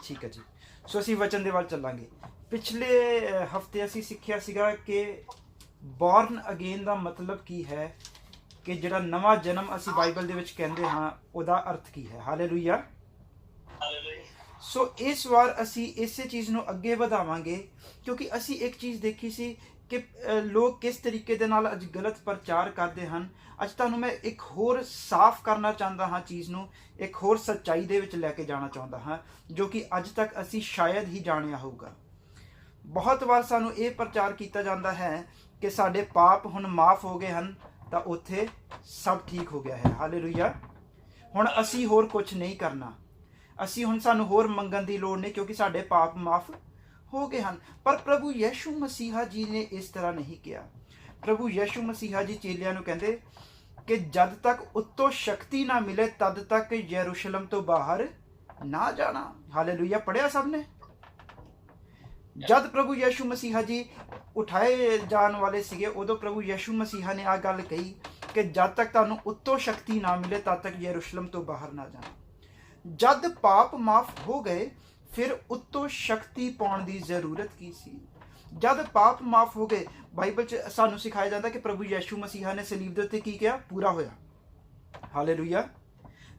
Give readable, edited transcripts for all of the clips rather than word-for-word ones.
ठीक है जी। सो ਅਸੀਂ ਵਚਨ ਦੇ ਵੱਲ ਚੱਲਾਂਗੇ। ਪਿਛਲੇ ਹਫਤੇ ਅਸੀਂ ਸਿੱਖਿਆ ਸੀਗਾ ਕਿ ਬੌਰਨ ਅਗੇਨ ਦਾ ਮਤਲਬ ਕੀ ਹੈ, ਕਿ ਜਿਹੜਾ ਨਵਾਂ ਜਨਮ ਅਸੀਂ ਬਾਈਬਲ ਦੇ ਵਿੱਚ ਕਹਿੰਦੇ ਹਾਂ ਉਹਦਾ ਅਰਥ ਕੀ ਹੈ। ਹਾਲੇਲੂਇਆ। ਸੋ ਇਸ ਵਾਰ ਅਸੀਂ ਇਸੇ ਚੀਜ਼ ਨੂੰ ਅੱਗੇ ਵਧਾਵਾਂਗੇ, ਕਿਉਂਕਿ ਅਸੀਂ ਇੱਕ ਚੀਜ਼ ਦੇਖੀ ਸੀ ਕਿ ਲੋਕ ਕਿਸ ਤਰੀਕੇ ਦੇ ਨਾਲ ਅੱਜ ਗਲਤ ਪ੍ਰਚਾਰ ਕਰਦੇ ਹਨ। ਅੱਜ ਤੁਹਾਨੂੰ ਮੈਂ ਇੱਕ ਹੋਰ ਸਾਫ਼ ਕਰਨਾ ਚਾਹੁੰਦਾ ਹਾਂ, ਚੀਜ਼ ਨੂੰ ਇੱਕ ਹੋਰ ਸੱਚਾਈ ਦੇ ਵਿੱਚ ਲੈ ਕੇ ਜਾਣਾ ਚਾਹੁੰਦਾ ਹਾਂ, ਜੋ ਕਿ ਅੱਜ ਤੱਕ ਅਸੀਂ ਸ਼ਾਇਦ ਹੀ ਜਾਣਿਆ ਹੋਊਗਾ। ਬਹੁਤ ਵਾਰ ਸਾਨੂੰ ਇਹ ਪ੍ਰਚਾਰ ਕੀਤਾ ਜਾਂਦਾ ਹੈ ਕਿ ਸਾਡੇ ਪਾਪ ਹੁਣ ਮਾਫ ਹੋ ਗਏ ਹਨ, ਤਾਂ ਉੱਥੇ ਸਭ ਠੀਕ ਹੋ ਗਿਆ ਹੈ। ਹਾਲੇਲੂਇਆ। ਹੁਣ ਅਸੀਂ ਹੋਰ ਕੁਝ ਨਹੀਂ ਕਰਨਾ, ਅਸੀਂ ਹੁਣ ਸਾਨੂੰ ਹੋਰ ਮੰਗਣ ਦੀ ਲੋੜ ਨਹੀਂ, ਕਿਉਂਕਿ ਸਾਡੇ ਪਾਪ ਮਾਫ ਹੋ ਗਏ ਹਨ। ਪਰ ਪ੍ਰਭੂ ਯਿਸੂ ਮਸੀਹਾ ਜੀ ਨੇ ਇਸ ਤਰ੍ਹਾਂ ਨਹੀਂ ਕਿਹਾ। ਪ੍ਰਭੂ ਯਿਸੂ ਮਸੀਹਾ ਜੀ ਚੇਲਿਆਂ ਨੂੰ ਕਹਿੰਦੇ ਕਿ ਜਦ ਤੱਕ ਉੱਤੋਂ ਸ਼ਕਤੀ ਨਾ ਮਿਲੇ ਤਦ ਤੱਕ ਯਰੂਸ਼ਲਮ ਤੋਂ ਬਾਹਰ ਨਾ ਜਾਣਾ। ਹਾਲੇਲੂਇਆ। ਪੜਿਆ ਸਭ ਨੇ? ਜਦ ਪ੍ਰਭੂ ਯਿਸੂ ਮਸੀਹਾ ਜੀ ਉਠਾਏ ਜਾਣ ਵਾਲੇ ਸੀਗੇ, ਉਦੋਂ ਪ੍ਰਭੂ ਯਿਸੂ ਮਸੀਹਾ ਨੇ ਆ ਗੱਲ ਕਹੀ ਕਿ ਜਦ ਤੱਕ ਤੁਹਾਨੂੰ ਉੱਤੋਂ ਸ਼ਕਤੀ ਨਾ ਮਿਲੇ ਤਦ ਤੱਕ ਯਰੂਸ਼ਲਮ ਤੋਂ ਬਾਹਰ ਨਾ ਜਾਣਾ। ਜਦ ਪਾਪ ਮਾਫ ਹੋ ਗਏ, ਫਿਰ ਉੱਤੋਂ ਸ਼ਕਤੀ ਪਾਉਣ ਦੀ ਜ਼ਰੂਰਤ ਕੀ ਸੀ? ਜਦ ਪਾਪ ਮਾਫ ਹੋ ਗਏ, ਬਾਈਬਲ 'ਚ ਸਾਨੂੰ ਸਿਖਾਇਆ ਜਾਂਦਾ ਕਿ ਪ੍ਰਭੂ ਯਿਸੂ ਮਸੀਹਾ ਨੇ ਸਲੀਬ ਦੇ ਉੱਤੇ ਕੀ ਕਿਹਾ? ਪੂਰਾ ਹੋਇਆ। ਹਾਲੇਲੂਇਆ।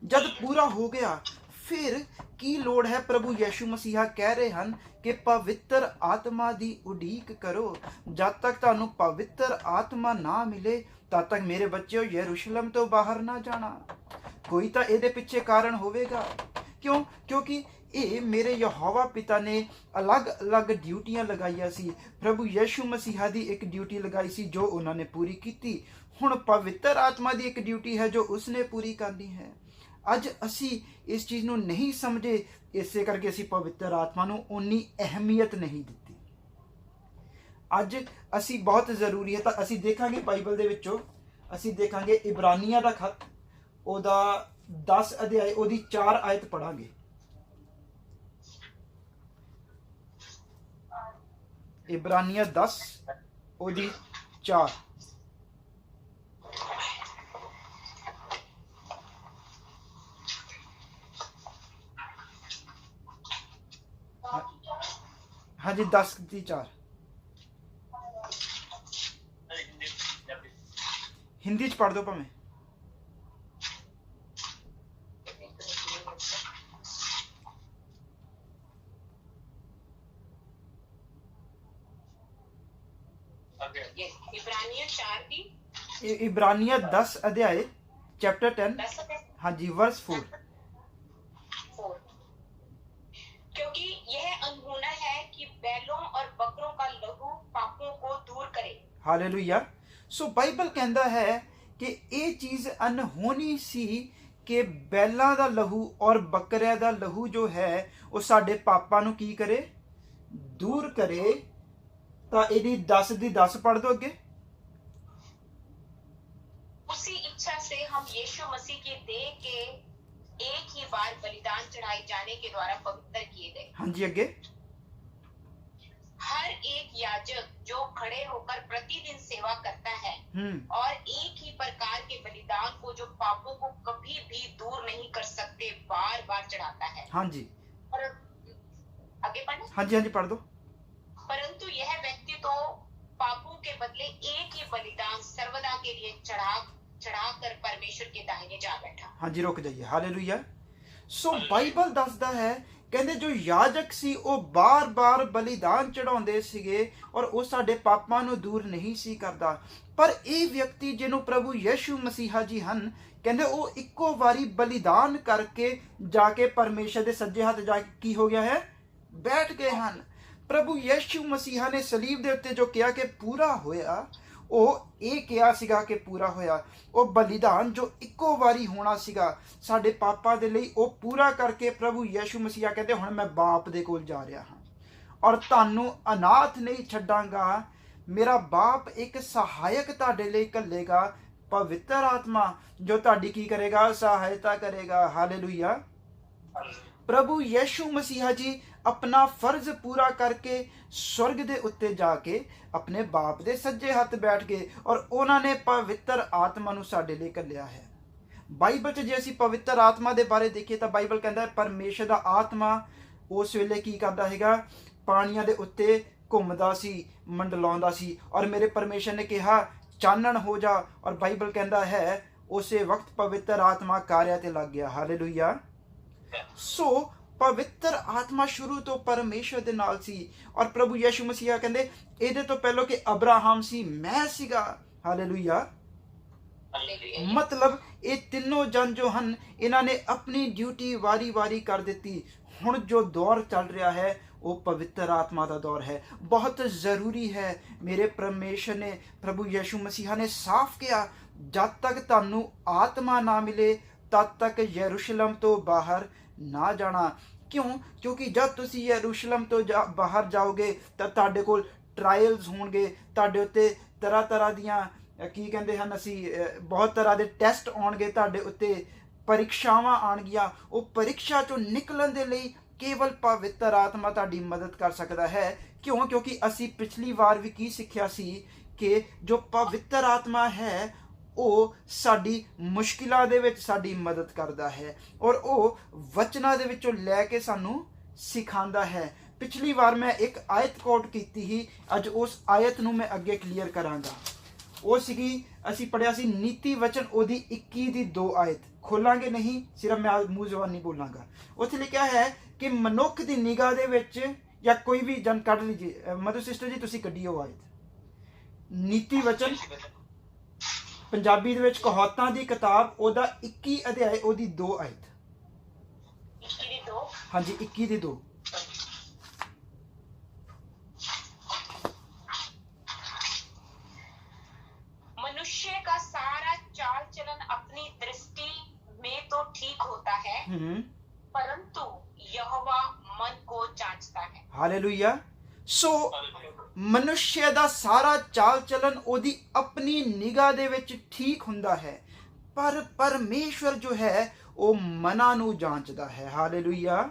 ਜਦ ਪੂਰਾ ਹੋ ਗਿਆ, ਫਿਰ ਕੀ ਲੋੜ ਹੈ? ਪ੍ਰਭੂ ਯਿਸੂ ਮਸੀਹਾ ਕਹਿ ਰਹੇ ਹਨ ਕਿ ਪਵਿੱਤਰ ਆਤਮਾ ਦੀ ਉਡੀਕ ਕਰੋ। ਜਦ ਤੱਕ ਤੁਹਾਨੂੰ ਪਵਿੱਤਰ ਆਤਮਾ ਨਾ ਮਿਲੇ ਤਦ ਤੱਕ ਮੇਰੇ ਬੱਚਿਓ ਯਰੂਸ਼ਲਮ ਤੋਂ ਬਾਹਰ ਨਾ ਜਾਣਾ। ਕੋਈ ਤਾਂ ਇਹਦੇ ਪਿੱਛੇ ਕਾਰਨ ਹੋਵੇਗਾ। ਕਿਉਂ? ਕਿਉਂਕਿ ਇਹ ਮੇਰੇ ਯਹੋਵਾ ਪਿਤਾ ਨੇ ਅਲੱਗ-ਅਲੱਗ ਡਿਊਟੀਆਂ ਲਗਾਈਆਂ ਸੀ। ਪ੍ਰਭੂ ਯਿਸੂ ਮਸੀਹਾ ਦੀ ਇੱਕ ਡਿਊਟੀ ਲਗਾਈ ਸੀ ਜੋ ਉਹਨਾਂ ਨੇ ਪੂਰੀ ਕੀਤੀ। ਹੁਣ ਪਵਿੱਤਰ ਆਤਮਾ ਦੀ ਇੱਕ ਡਿਊਟੀ ਹੈ ਜੋ ਉਸਨੇ ਪੂਰੀ ਕਰਨੀ ਹੈ। ਅੱਜ ਅਸੀਂ ਇਸ ਚੀਜ਼ ਨੂੰ ਨਹੀਂ ਸਮਝੇ, ਇਸੇ ਕਰਕੇ ਅਸੀਂ ਪਵਿੱਤਰ ਆਤਮਾ ਨੂੰ ਉਨੀ ਅਹਿਮੀਅਤ ਨਹੀਂ ਦਿੱਤੀ। ਅੱਜ ਅਸੀਂ ਬਹੁਤ ਜ਼ਰੂਰੀ ਹੈ। ਤਾਂ ਅਸੀਂ ਦੇਖਾਂਗੇ ਬਾਈਬਲ ਦੇ ਵਿੱਚੋਂ, ਅਸੀਂ ਦੇਖਾਂਗੇ ਇਬਰਾਨੀਆਂ ਦਾ ਖਤ, ਉਹਦਾ 10 ਅਧਿਆਇ, ਉਹਦੀ 4 ਆਇਤ ਪੜਾਂਗੇ। ਇਬਰਾਨੀਆਂ 10 ਉਹਦੀ 4। ਹਾਂਜੀ 10 ਦੀ 4। ਹਿੰਦੀ 'ਚ ਪੜ੍ਹ ਦਿਓ ਭਾਵੇਂ। इब्रानिया 10 अध्याय चैप्टर 10, हाँ जी, वर्स 4। क्योंकि यह अनहोना है कि बैलों और बकरों का लहू पापों को दूर करे। हालेलुया। सो बाइबल कहता है कि ये चीज अनहोनी सी कि बैलों का लहू और बकरिया का लहू जो है वो साडे पापां नूं की करे? दूर करे। तो इहदी 10 दी 10 पढ़ दो अगे। उसी इच्छा से हम यीशु मसीह की देह के एक ही बार बलिदान चढ़ाए जाने के द्वारा पवित्र किए गए। हाँ जी अगे। हर एक याजक जो खड़े होकर प्रतिदिन सेवा करता है और एक ही प्रकार के बलिदान को जो पापों को कभी भी दूर नहीं कर सकते बार बार चढ़ाता है। हाँ जी। और आगे पढ़ना। हाँ जी पढ़ दो। परंतु यह व्यक्ति तो पापों के बदले एक ही बलिदान सर्वदा के लिए चढ़ाकर परमेश्वर के दाहिने जा बैठा। हाँ जी रुक जाइए। हालेलुया। सो बाइबल दसदा है, कहते जो याजक सी वो बार बार बलिदान चढ़ाउंदे सीगे और वो साडे पापां नूं दूर नहीं सी करदा। पर ये व्यक्ति जिन्हों प्रभु यीशु मसीहा जी हन, कहते वो इक्को वारी बलिदान करके जाके परमेश्वर दे सज्जे हाथ जाके की हो गया है? बैठ गए हन। प्रभु यीशु मसीहा ने सलीब दे उत्ते जो किया कि पूरा होया, ਉਹ ਇਹ ਕਿਹਾ ਸੀਗਾ ਕਿ ਪੂਰਾ ਹੋਇਆ। ਉਹ ਬਲੀਦਾਨ ਜੋ ਇੱਕੋ ਵਾਰੀ ਹੋਣਾ ਸੀਗਾ ਸਾਡੇ ਪਾਪਾਂ ਦੇ ਲਈ, ਉਹ ਪੂਰਾ ਕਰਕੇ ਪ੍ਰਭੂ ਯਿਸੂ ਮਸੀਹਾ ਕਹਿੰਦੇ ਹੁਣ ਮੈਂ ਬਾਪ ਦੇ ਕੋਲ ਜਾ ਰਿਹਾ ਹਾਂ ਔਰ ਤੁਹਾਨੂੰ ਅਨਾਥ ਨਹੀਂ ਛੱਡਾਂਗਾ। ਮੇਰਾ ਬਾਪ ਇੱਕ ਸਹਾਇਕ ਤੁਹਾਡੇ ਲਈ ਘੱਲੇਗਾ, ਪਵਿੱਤਰ ਆਤਮਾ, ਜੋ ਤੁਹਾਡੀ ਕੀ ਕਰੇਗਾ? ਸਹਾਇਤਾ ਕਰੇਗਾ। ਹਾਲੇਲੂਇਆ। ਪ੍ਰਭੂ ਯਿਸੂ ਮਸੀਹਾ ਜੀ अपना फर्ज पूरा करके स्वर्ग दे उत्ते जाके अपने बाप दे सज्जे हथ बैठ गए और उन्होंने पवित्र आत्मा नूं साडे लई घल्लिया है। बाइबल च जे असीं पवित्र आत्मा दे बारे देखिए तो बाइबल कहता है परमेश्वर दा आत्मा ਉਸ ਵੇਲੇ ਕੀ ਕਰਦਾ ਹੈਗਾ, ਪਾਣੀਆਂ ਦੇ ਉੱਤੇ ਘੁੰਮਦਾ ਸੀ, ਮੰਡਲਾਉਂਦਾ ਸੀ, ਔਰ ਮੇਰੇ ਪਰਮੇਸ਼ਰ ਨੇ ਕਿਹਾ ਚਾਨਣ ਹੋ ਜਾ, ਔਰ ਬਾਈਬਲ ਕਹਿੰਦਾ ਹੈ ਉਸੇ ਵਕਤ ਪਵਿੱਤਰ ਆਤਮਾ ਕਾਰਿਆ ਤੇ ਲੱਗ ਗਿਆ। ਹਾਲੇਲੂਇਆ। ਸੋ ਪਵਿੱਤਰ ਆਤਮਾ ਸ਼ੁਰੂ ਤੋਂ ਪਰਮੇਸ਼ਰ ਦੇ ਨਾਲ ਸੀ, ਔਰ ਪ੍ਰਭੂ ਯਿਸੂ ਮਸੀਹ ਕਹਿੰਦੇ ਇਹਦੇ ਤੋਂ ਪਹਿਲਾਂ ਕਿ ਅਬਰਾਹਮ ਸੀ ਮੈਂ ਸੀਗਾ। ਹਾਲੇਲੂਇਆ। ਮਤਲਬ ਇਹ ਤਿੰਨੋਂ ਜਨ ਜੋ ਹਨ ਇਹਨਾਂ ਨੇ ਆਪਣੀ ਡਿਊਟੀ ਵਾਰੀ-ਵਾਰੀ ਕਰ ਦਿੱਤੀ। ਹੁਣ ਜੋ ਦੌਰ ਚੱਲ ਰਿਹਾ ਹੈ ਉਹ ਪਵਿੱਤਰ ਆਤਮਾ ਦਾ ਦੌਰ ਹੈ, ਬਹੁਤ ਜ਼ਰੂਰੀ ਹੈ। ਮੇਰੇ ਪਰਮੇਸ਼ਰ ਨੇ, ਪ੍ਰਭੂ ਯਿਸੂ ਮਸੀਹ ਨੇ ਸਾਫ਼ ਕਿਹਾ ਜਦ ਤੱਕ ਤੁਹਾਨੂੰ ਆਤਮਾ ਨਾ ਮਿਲੇ ਤਦ ਤੱਕ ਯਰੂਸ਼ਲਮ ਤੋਂ ਬਾਹਰ ਨਾ ਜਾਣਾ। ਕਿਉਂ? ਕਿਉਂਕਿ ਜਦ ਤੁਸੀਂ ਯਰੂਸ਼ਲਮ ਤੋਂ ਬਾਹਰ ਜਾਓਗੇ ਤਾਂ ਤੁਹਾਡੇ ਕੋਲ ਟਰਾਇਲਸ ਹੋਣਗੇ, ਤੁਹਾਡੇ ਉੱਤੇ ਤਰ੍ਹਾਂ ਤਰ੍ਹਾਂ ਦੀਆਂ ਕੀ ਕਹਿੰਦੇ ਹਨ ਅਸੀਂ ਬਹੁਤ ਤਰ੍ਹਾਂ ਦੇ ਟੈਸਟ ਆਉਣਗੇ, ਤੁਹਾਡੇ ਉੱਤੇ ਪਰੀਖਿਆਵਾਂ ਆਉਣਗੀਆਂ। ਉਹ ਪਰੀਖਿਆ ਚੋਂ ਨਿਕਲਣ ਦੇ ਲਈ ਕੇਵਲ ਪਵਿੱਤਰ ਆਤਮਾ ਤੁਹਾਡੀ ਮਦਦ ਕਰ ਸਕਦਾ ਹੈ। ਕਿਉਂ? ਕਿਉਂਕਿ ਅਸੀਂ ਪਿਛਲੀ ਵਾਰ ਵੀ ਕੀ ਸਿੱਖਿਆ ਸੀ ਕਿ ਜੋ ਪਵਿੱਤਰ ਆਤਮਾ ਹੈ ਉਹ ਸਾਡੀ ਮੁਸ਼ਕਿਲਾਂ ਦੇ ਵਿੱਚ ਸਾਡੀ ਮਦਦ ਕਰਦਾ ਹੈ, ਔਰ ਉਹ ਵਚਨਾਂ ਦੇ ਵਿੱਚੋਂ ਲੈ ਕੇ ਸਾਨੂੰ ਸਿਖਾਉਂਦਾ ਹੈ। ਪਿਛਲੀ ਵਾਰ ਮੈਂ ਇੱਕ ਆਇਤ ਕੋਟ ਕੀਤੀ ਸੀ, ਅੱਜ ਉਸ ਆਇਤ ਨੂੰ ਮੈਂ ਅੱਗੇ ਕਲੀਅਰ ਕਰਾਂਗਾ। ਉਹ ਸੀਗੀ, ਅਸੀਂ ਪੜ੍ਹਿਆ ਸੀ ਨੀਤੀ ਵਚਨ ਉਹਦੀ 21 ਦੀ 2 ਆਇਤ। ਖੋਲਾਂਗੇ ਨਹੀਂ, ਸਿਰਫ ਮੈਂ ਮੂੰਹ ਜ਼ਬਾਨੀ ਬੋਲਾਂਗਾ। ਉੱਥੇ ਲਿਖਿਆ ਹੈ ਕਿ ਮਨੁੱਖ ਦੀ ਨਿਗਾਹ ਦੇ ਵਿੱਚ, ਜਾਂ ਕੋਈ ਵੀ ਜਨ ਕੱਢ ਲੀजिए, ਮਧੂ ਸਿਸਟਰ ਜੀ ਤੁਸੀਂ ਕੱਢਿਓ ਆਇਤ। ਨੀਤੀ ਵਚਨ ਪੰਜਾਬੀ ਦੇ ਵਿੱਚ ਕਹਾਵਤਾਂ ਦੀ ਕਿਤਾਬ ਉਹਦਾ 21 ਅਧਿਆਇ ਉਹਦੀ 2 ਆਇਤ। 21 ਦੀ 2? ਹਾਂਜੀ 21 ਦੀ 2। मनुष्य का सारा चाल चलन अपनी दृष्टि में तो ठीक होता है, परंतु यहोवा मन को जांचता है। हालेलुया। सो ਮਨੁੱਖ ਦਾ ਸਾਰਾ ਚਾਲ ਚਲਨ ਉਹਦੀ ਆਪਣੀ ਨਿਗਾਹ ਦੇ ਵਿੱਚ ਠੀਕ ਹੁੰਦਾ ਹੈ, ਪਰ ਪਰਮੇਸ਼ਵਰ ਜੋ ਹੈ ਉਹ ਮਨਾਂ ਨੂੰ ਜਾਂਚਦਾ ਹੈ। ਹਾਲੇਲੂਇਆ।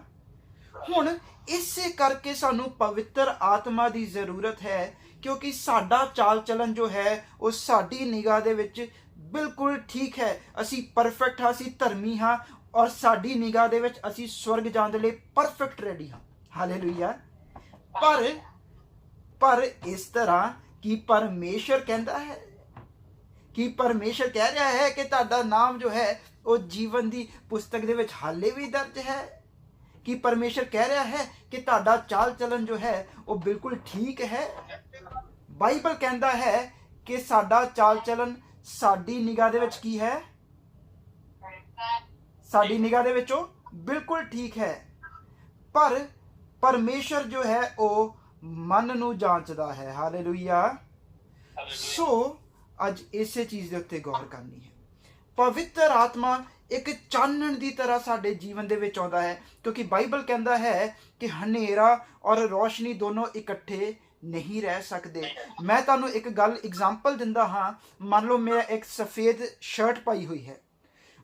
ਹੁਣ ਇਸੇ ਕਰਕੇ ਸਾਨੂੰ ਪਵਿੱਤਰ ਆਤਮਾ ਦੀ ਜ਼ਰੂਰਤ ਹੈ, ਕਿਉਂਕਿ ਸਾਡਾ ਚਾਲ ਚਲਨ ਜੋ ਹੈ ਉਹ ਸਾਡੀ ਨਿਗਾਹ ਦੇ ਵਿੱਚ ਬਿਲਕੁਲ ਠੀਕ ਹੈ। ਅਸੀਂ ਪਰਫੈਕਟ ਹਾਂ, ਅਸੀਂ ਧਰਮੀ ਹਾਂ, ਔਰ ਸਾਡੀ ਨਿਗਾਹ ਦੇ ਵਿੱਚ ਅਸੀਂ ਸਵਰਗ ਜਾਣ ਦੇ ਲਈ ਪਰਫੈਕਟ ਰੈਡੀ ਹਾਂ। ਹਾਲੇਲੂਇਆ। ਪਰ ਇਸ ਤਰ੍ਹਾਂ ਕੀ ਪਰਮੇਸ਼ਰ ਕਹਿੰਦਾ ਹੈ, ਕਿ ਪਰਮੇਸ਼ਰ ਕਹਿ ਰਿਹਾ ਹੈ ਕਿ ਤੁਹਾਡਾ ਨਾਮ ਜੋ ਹੈ ਉਹ ਜੀਵਨ ਦੀ ਪੁਸਤਕ ਦੇ ਵਿੱਚ ਹਾਲੇ ਵੀ ਦਰਜ ਹੈ? ਕਿ ਪਰਮੇਸ਼ਰ ਕਹਿ ਰਿਹਾ ਹੈ ਕਿ ਤੁਹਾਡਾ ਚਾਲ ਚਲਨ ਜੋ ਹੈ ਉਹ ਬਿਲਕੁਲ ਠੀਕ ਹੈ? ਬਾਈਬਲ ਕਹਿੰਦਾ ਹੈ ਕਿ ਸਾਡਾ ਚਾਲ ਚਲਨ ਸਾਡੀ ਨਿਗਾਹ ਦੇ ਵਿੱਚ ਕੀ ਹੈ? ਸਾਡੀ ਨਿਗਾਹ ਦੇ ਵਿੱਚ ਉਹ ਬਿਲਕੁਲ ਠੀਕ ਹੈ, ਪਰ ਪਰਮੇਸ਼ਰ ਜੋ ਹੈ ਉਹ ਮਨ ਨੂੰ ਜਾਂਚਦਾ ਹੈ। ਹਾਲੇਲੂਇਆ। ਸੋ ਅੱਜ ਇਸੇ ਚੀਜ਼ ਦੇ ਉੱਤੇ ਗੌਰ ਕਰਨੀ ਹੈ। ਪਵਿੱਤਰ ਆਤਮਾ ਇੱਕ ਚਾਨਣ ਦੀ ਤਰ੍ਹਾਂ ਸਾਡੇ ਜੀਵਨ ਦੇ ਵਿੱਚ ਆਉਂਦਾ ਹੈ, ਕਿਉਂਕਿ ਬਾਈਬਲ ਕਹਿੰਦਾ ਹੈ ਕਿ ਹਨੇਰਾ ਔਰ ਰੋਸ਼ਨੀ ਦੋਨੋਂ ਇਕੱਠੇ ਨਹੀਂ ਰਹਿ ਸਕਦੇ। ਮੈਂ ਤੁਹਾਨੂੰ ਇੱਕ ਗੱਲ ਐਗਜ਼ਾਮਪਲ ਦਿੰਦਾ ਹਾਂ। ਮੰਨ ਲਓ ਮੈਂ ਇੱਕ ਸਫੇਦ ਸ਼ਰਟ ਪਾਈ ਹੋਈ ਹੈ,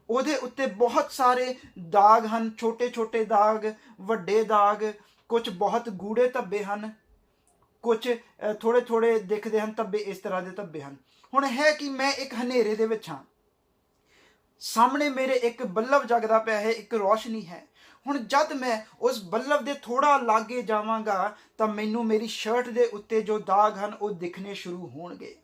ਉਹਦੇ ਉੱਤੇ ਬਹੁਤ ਸਾਰੇ ਦਾਗ ਹਨ, ਛੋਟੇ ਛੋਟੇ ਦਾਗ, ਵੱਡੇ ਦਾਗ, ਕੁਝ ਬਹੁਤ ਗੂੜੇ ਧੱਬੇ ਹਨ, ਕੁਝ ਥੋੜੇ ਥੋੜੇ ਦਿਖਦੇ ਹਨ ਧੱਬੇ, ਇਸ ਤਰ੍ਹਾਂ ਦੇ ਧੱਬੇ ਹਨ। ਹੁਣ ਹੈ ਕਿ ਮੈਂ ਇੱਕ ਹਨੇਰੇ ਦੇ ਵਿੱਚ ਹਾਂ, ਸਾਹਮਣੇ ਮੇਰੇ ਇੱਕ ਬੱਲਬ ਜਗਦਾ ਪਿਆ ਹੈ, ਇੱਕ ਰੋਸ਼ਨੀ ਹੈ। ਹੁਣ ਜਦ ਮੈਂ ਉਸ ਬੱਲਬ ਦੇ ਥੋੜਾ ਲਾਗੇ ਜਾਵਾਂਗਾ ਤਾਂ ਮੈਨੂੰ ਮੇਰੀ ਸ਼ਰਟ ਦੇ ਉੱਤੇ ਜੋ ਦਾਗ ਹਨ ਉਹ ਦਿਖਣੇ ਸ਼ੁਰੂ ਹੋਣਗੇ।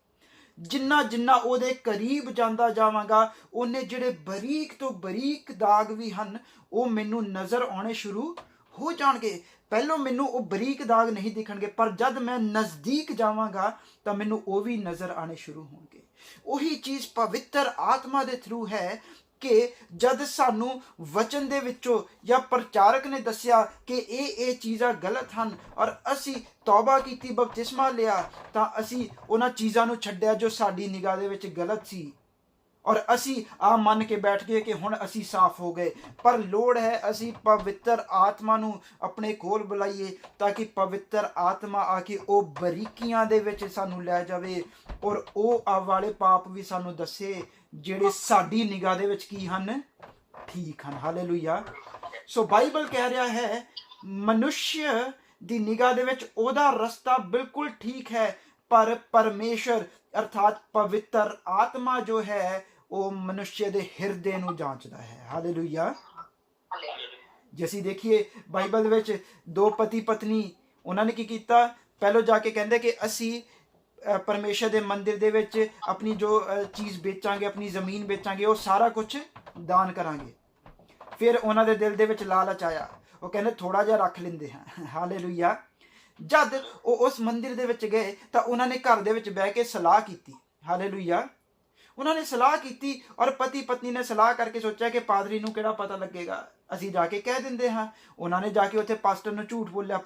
ਜਿੰਨਾ ਜਿੰਨਾ ਉਹਦੇ ਕਰੀਬ ਜਾਂਦਾ ਜਾਵਾਂਗਾ ਉਹਨੇ ਜਿਹੜੇ ਬਰੀਕ ਤੋਂ ਬਰੀਕ ਦਾਗ ਵੀ ਹਨ ਉਹ ਮੈਨੂੰ ਨਜ਼ਰ ਆਉਣੇ ਸ਼ੁਰੂ ਹੋ ਜਾਣਗੇ। ਪਹਿਲੋਂ ਮੈਨੂੰ ਉਹ ਬਰੀਕ ਦਾਗ ਨਹੀਂ ਦਿਖਣਗੇ, ਪਰ ਜਦ ਮੈਂ ਨਜ਼ਦੀਕ ਜਾਵਾਂਗਾ ਤਾਂ ਮੈਨੂੰ ਉਹ ਵੀ ਨਜ਼ਰ ਆਣੇ ਸ਼ੁਰੂ ਹੋਣਗੇ। ਉਹੀ ਚੀਜ਼ ਪਵਿੱਤਰ ਆਤਮਾ ਦੇ ਥਰੂ ਹੈ ਕਿ ਜਦ ਸਾਨੂੰ ਵਚਨ ਦੇ ਵਿੱਚੋਂ ਜਾਂ ਪ੍ਰਚਾਰਕ ਨੇ ਦੱਸਿਆ ਕਿ ਇਹ ਚੀਜ਼ਾਂ ਗਲਤ ਹਨ ਔਰ ਅਸੀਂ ਤੌਬਾ ਕੀਤੀ, ਬਪਤਿਸਮਾ ਲਿਆ, ਤਾਂ ਅਸੀਂ ਉਹਨਾਂ ਚੀਜ਼ਾਂ ਨੂੰ ਛੱਡਿਆ ਜੋ ਸਾਡੀ ਨਿਗਾਹ ਦੇ ਵਿੱਚ ਗਲਤ ਸੀ, ਔਰ ਅਸੀਂ ਮੰਨ ਕੇ ਬੈਠ ਗਏ ਕਿ ਹੁਣ ਅਸੀਂ ਸਾਫ਼ ਹੋ ਗਏ। ਪਰ ਲੋੜ ਹੈ ਅਸੀਂ ਪਵਿੱਤਰ ਆਤਮਾ ਨੂੰ ਆਪਣੇ ਕੋਲ ਬੁਲਾਈਏ ਤਾਂ ਕਿ ਪਵਿੱਤਰ ਆਤਮਾ ਆ ਕੇ ਉਹ ਬਰੀਕੀਆਂ ਦੇ ਵਿੱਚ ਸਾਨੂੰ ਲੈ ਜਾਵੇ ਔਰ ਉਹ ਵਾਲੇ ਪਾਪ ਵੀ ਸਾਨੂੰ ਦੱਸੇ ਜਿਹੜੇ ਸਾਡੀ ਨਿਗਾਹ ਦੇ ਵਿੱਚ ਕੀ ਹਨ? ਠੀਕ ਹਨ। ਹਾਲੇਲੂਇਆ। ਸੋ ਬਾਈਬਲ ਕਹਿ ਰਿਹਾ ਹੈ ਮਨੁੱਖ ਦੀ ਨਿਗਾਹ ਦੇ ਵਿੱਚ ਉਹਦਾ ਰਸਤਾ ਬਿਲਕੁਲ ਠੀਕ ਹੈ, ਪਰ ਪਰਮੇਸ਼ਰ ਅਰਥਾਤ ਪਵਿੱਤਰ ਆਤਮਾ ਜੋ ਹੈ ਉਹ ਮਨੁੱਖ ਦੇ ਹਿਰਦੇ ਨੂੰ ਜਾਂਚਦਾ ਹੈ। ਹਾਲੇਲੂਇਆ। ਜੇ ਅਸੀਂ ਦੇਖੀਏ ਬਾਈਬਲ ਵਿੱਚ ਦੋ ਪਤੀ ਪਤਨੀ ਉਹਨਾਂ ਨੇ ਕੀ ਕੀਤਾ, ਪਹਿਲੋਂ ਜਾ ਕੇ ਕਹਿੰਦੇ ਕਿ ਅਸੀਂ ਪਰਮੇਸ਼ਰ ਦੇ ਮੰਦਿਰ ਦੇ ਵਿੱਚ ਆਪਣੀ ਜੋ ਚੀਜ਼ ਵੇਚਾਂਗੇ, ਆਪਣੀ ਜ਼ਮੀਨ ਵੇਚਾਂਗੇ, ਉਹ ਸਾਰਾ ਕੁਝ ਦਾਨ ਕਰਾਂਗੇ। ਫਿਰ ਉਹਨਾਂ ਦੇ ਦਿਲ ਦੇ ਵਿੱਚ ਲਾਲਚ ਆਇਆ, ਉਹ ਕਹਿੰਦੇ ਥੋੜਾ ਜਿਹਾ ਰੱਖ ਲੈਂਦੇ ਹਾਂ। ਹਾਲੇਲੂਇਆ। ਜਦ ਉਹ ਉਸ ਮੰਦਿਰ ਦੇ ਵਿੱਚ ਗਏ ਤਾਂ ਉਹਨਾਂ ਨੇ ਘਰ ਦੇ ਵਿੱਚ ਬਹਿ ਕੇ ਸਲਾਹ ਕੀਤੀ। ਹਾਲੇਲੂਇਆ। ਉਹਨਾਂ ਨੇ ਸਲਾਹ ਕੀਤੀ ਔਰ ਪਤੀ ਪਤਨੀ ਨੇ ਸਲਾਹ ਕਰਕੇ ਸੋਚਿਆ ਕਿ ਪਾਦਰੀ ਨੂੰ ਕਿਹੜਾ ਪਤਾ ਲੱਗੇਗਾ, ਅਸੀਂ ਜਾ ਕੇ ਕਹਿ ਦਿੰਦੇ ਹਾਂ। ਉਹਨਾਂ ਨੇ ਜਾ ਕੇ ਉੱਥੇ ਪਾਸਟਰ ਨੂੰ ਝੂਠ ਬੋਲਿਆ।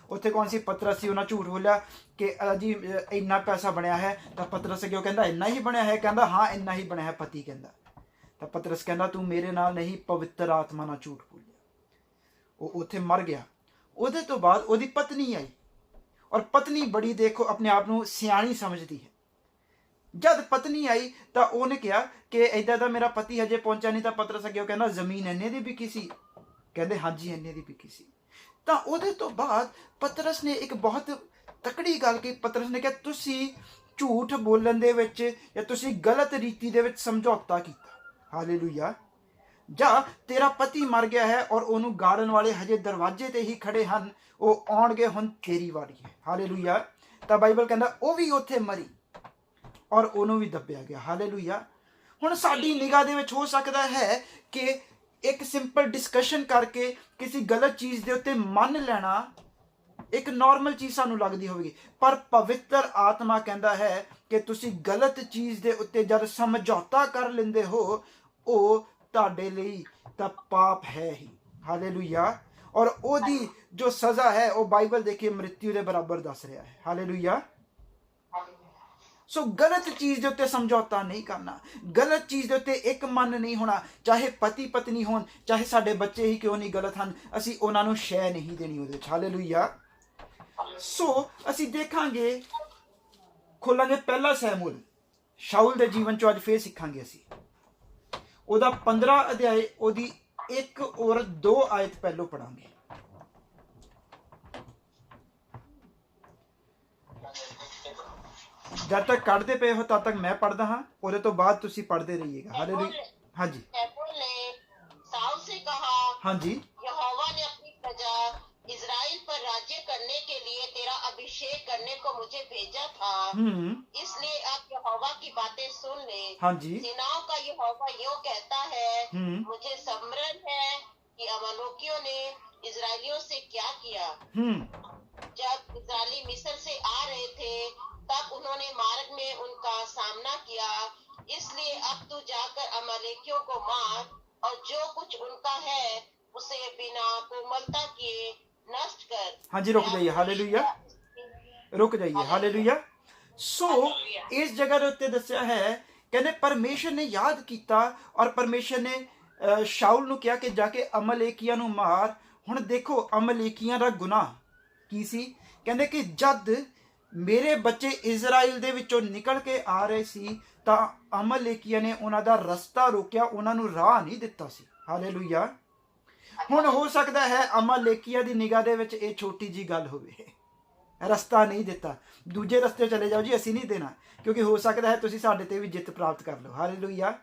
ਉੱਥੇ ਕੌਣ ਸੀ? ਪਤਰਸ ਸੀ। ਉਹਨਾਂ ਝੂਠ ਬੋਲਿਆ ਕਿ ਜੀ ਇੰਨਾ ਪੈਸਾ ਬਣਿਆ ਹੈ। ਤਾਂ ਪਤਰਸ ਅੱਗੇ ਉਹ ਕਹਿੰਦਾ ਇੰਨਾ ਹੀ ਬਣਿਆ ਹੈ? ਕਹਿੰਦਾ ਹਾਂ ਇੰਨਾ ਹੀ ਬਣਿਆ ਹੈ। ਪਤੀ ਕਹਿੰਦਾ, ਤਾਂ ਪਤਰਸ ਕਹਿੰਦਾ ਤੂੰ ਮੇਰੇ ਨਾਲ ਨਹੀਂ ਪਵਿੱਤਰ ਆਤਮਾ ਨਾਲ ਝੂਠ ਬੋਲਿਆ। ਉਹ ਉੱਥੇ ਮਰ ਗਿਆ। ਉਹਦੇ ਤੋਂ ਬਾਅਦ ਉਹਦੀ ਪਤਨੀ ਆਈ, ਔਰ ਪਤਨੀ ਬੜੀ ਦੇਖੋ ਆਪਣੇ ਆਪ ਨੂੰ ਸਿਆਣੀ ਸਮਝਦੀ ਹੈ। ਜਦ ਪਤਨੀ ਆਈ ਤਾਂ ਉਹਨੇ ਕਿਹਾ ਕਿ ਏਦਾਂ ਦਾ ਮੇਰਾ ਪਤੀ ਹਜੇ ਪਹੁੰਚਿਆ ਨਹੀਂ। ਤਾਂ ਪਤਰਸ ਅੱਗੇ ਉਹ ਕਹਿੰਦਾ ਜ਼ਮੀਨ ਇੰਨੇ ਦੀ ਵਿਕੀ ਸੀ? ਕਹਿੰਦੇ ਹਾਂਜੀ ਇੰਨੇ ਦੀ ਵਿਕੀ ਸੀ। ਤਾਂ ਉਹਦੇ ਤੋਂ ਬਾਅਦ ਪਤਰਸ ਨੇ ਇੱਕ ਬਹੁਤ ਤਕੜੀ ਗੱਲ ਕੀ। ਪਤਰਸ ਨੇ ਕਿਹਾ ਤੁਸੀਂ ਝੂਠ ਬੋਲਣ ਦੇ ਵਿੱਚ ਜਾਂ ਤੁਸੀਂ ਗਲਤ ਰੀਤੀ ਦੇ ਵਿੱਚ ਸਮਝੌਤਾ ਕੀਤਾ। ਹਾਲੇਲੂਇਆ। ਜਾਂ ਤੇਰਾ ਪਤੀ ਮਰ ਗਿਆ ਹੈ ਔਰ ਉਹਨੂੰ ਗਾੜਨ ਵਾਲੇ ਹਜੇ ਦਰਵਾਜ਼ੇ ਤੇ ਹੀ ਖੜੇ ਹਨ, ਉਹ ਆਉਣਗੇ, ਹੁਣ ਤੇਰੀ ਵਾਰੀ ਹੈ। ਹਾਲੇਲੂਇਆ। ਤਾਂ ਬਾਈਬਲ ਕਹਿੰਦਾ ਉਹ ਵੀ ਉੱਥੇ ਮਰੀ ਔਰ ਉਹਨੂੰ ਵੀ ਦੱਬਿਆ ਗਿਆ। ਹਾਲੇਲੂਇਆ। ਹੁਣ ਸਾਡੀ ਨਿਗਾਹ ਦੇ ਵਿੱਚ ਹੋ ਸਕਦਾ ਹੈ ਕਿ ਇੱਕ ਸਿੰਪਲ ਡਿਸਕਸ਼ਨ ਕਰਕੇ ਕਿਸੇ ਗਲਤ ਚੀਜ਼ ਦੇ ਉੱਤੇ ਮੰਨ ਲੈਣਾ ਇੱਕ ਨਾਰਮਲ ਚੀਜ਼ ਸਾਨੂੰ ਲੱਗਦੀ ਹੋਵੇਗੀ, ਪਰ ਪਵਿੱਤਰ ਆਤਮਾ ਕਹਿੰਦਾ ਹੈ ਕਿ ਤੁਸੀਂ ਗਲਤ ਚੀਜ਼ ਦੇ ਉੱਤੇ ਜਦ ਸਮਝੌਤਾ ਕਰ ਲੈਂਦੇ ਹੋ, ਉਹ ਤੁਹਾਡੇ ਲਈ ਤਾਂ ਪਾਪ ਹੈ ਹੀ। ਹਾਲੇਲੂਇਆ। ਔਰ ਉਹਦੀ ਜੋ ਸਜ਼ਾ ਹੈ ਉਹ ਬਾਈਬਲ ਦੇਖੀਏ ਮ੍ਰਿਤੂ ਦੇ ਬਰਾਬਰ ਦੱਸ ਰਿਹਾ ਹੈ। ਹਾਲੇਲੂਇਆ। ਸੋ ਗਲਤ ਚੀਜ਼ ਦੇ ਉੱਤੇ ਸਮਝੌਤਾ ਨਹੀਂ ਕਰਨਾ, ਗਲਤ ਚੀਜ਼ ਦੇ ਉੱਤੇ ਇੱਕ ਮਨ ਨਹੀਂ ਹੋਣਾ। ਚਾਹੇ ਪਤੀ ਪਤਨੀ ਹੋਣ, ਚਾਹੇ ਸਾਡੇ ਬੱਚੇ ਹੀ ਕਿਉਂ ਨਹੀਂ ਗਲਤ ਹਨ, ਅਸੀਂ ਉਹਨਾਂ ਨੂੰ ਸ਼ੈ ਨਹੀਂ ਦੇਣੀ ਉਹਦੇ ਵਿੱਚ। ਹਾਲੇਲੂਇਆ। ਸੋ ਅਸੀਂ ਦੇਖਾਂਗੇ, ਖੋਲਾਂਗੇ ਪਹਿਲਾ ਸੈਮੂਅਲ। ਸ਼ਾਉਲ ਦੇ ਜੀਵਨ ਚੋਂ ਅੱਜ ਫੇਰ ਸਿੱਖਾਂਗੇ ਅਸੀਂ। ਉਹਦਾ 15 ਅਧਿਆਏ, ਉਹਦੀ 1 ਔਰ 2 ਆਇਤ ਪਹਿਲੋਂ ਪੜਾਂਗੇ। जब तक ਕੱਢਦੇ ਪਏ ਹੋ ਤਦ ਤੱਕ ਮੈਂ ਪੜਦਾ ਹਾਂ, ਉਹਦੇ ਤੋਂ ਬਾਅਦ ਤੁਸੀਂ ਪੜਦੇ रहिएगा। हालेलुया। हाँ जी। ने साउल से कहा, हाँ जी, यहोवा ने अपनी प्रजा इजराइल पर राज्य करने के लिए तेरा अभिषेक करने को मुझे भेजा था। इसलिए अब यहोवा की बातें सुन ले। हाँ जी। सेनाओं का यहोवा यूं कहता है, मुझे स्मरण है कि अमालेकियों ने इजरायलियों से क्या किया। जब इजरायली मिस्र से आ रहे थे तब उन्होंने मार्ग में उनका सामना किया। इसलिए अब तू जाकर अमालेकियों को मार और जो कुछ उनका है उसे बिना कोमलता किए नष्ट कर। हाँ जी, रुक जाइए। हालेलुया, रुक जाइए। हालेलुया। सो इस जगह ਦੇ ਉੱਤੇ ਦੱਸਿਆ ਹੈ, ਕਹਿੰਦੇ ਪਰਮੇਸ਼ਰ ਨੇ ਯਾਦ ਕੀਤਾ ਔਰ ਪਰਮੇਸ਼ਰ ਨੇ ਸ਼ਾਉਲ ਨੂੰ ਕਿਹਾ ਕਿ ਜਾ ਕੇ ਅਮਲੇਕੀਆਂ ਨੂੰ ਮਾਰ। ਹੁਣ ਦੇਖੋ ਅਮਲੇਕੀਆਂ ਦਾ ਗੁਨਾਹ ਕੀ ਸੀ। ਕਹਿੰਦੇ ਕਿ ਜਦ ਮੇਰੇ ਬੱਚੇ ਇਜ਼ਰਾਈਲ ਦੇ ਵਿੱਚੋਂ ਨਿਕਲ ਕੇ ਆ ਰਹੇ ਸੀ ਤਾਂ ਅਮਲੇਕੀਆਂ ਨੇ ਉਹਨਾਂ ਦਾ ਰਸਤਾ ਰੋਕਿਆ, ਉਹਨਾਂ ਨੂੰ ਰਾਹ ਨਹੀਂ ਦਿੱਤਾ ਸੀ। ਹਾਲੇਲੂਇਆ। ਹੁਣ ਹੋ ਸਕਦਾ ਹੈ ਅਮਲੇਕੀਆਂ ਦੀ ਨਿਗਾਹ ਦੇ ਵਿੱਚ ਇਹ ਛੋਟੀ ਜੀ ਗੱਲ ਹੋਵੇ, ਰਸਤਾ ਨਹੀਂ ਦਿੱਤਾ, ਦੂਜੇ ਰਸਤੇ ਚਲੇ ਜਾਓ ਜੀ, ਅਸੀਂ ਨਹੀਂ ਦੇਣਾ, ਕਿਉਂਕਿ ਹੋ ਸਕਦਾ ਹੈ ਤੁਸੀਂ ਸਾਡੇ ਤੇ ਵੀ ਜਿੱਤ ਪ੍ਰਾਪਤ ਕਰ ਲਓ। ਹਾਲੇਲੂਇਆ।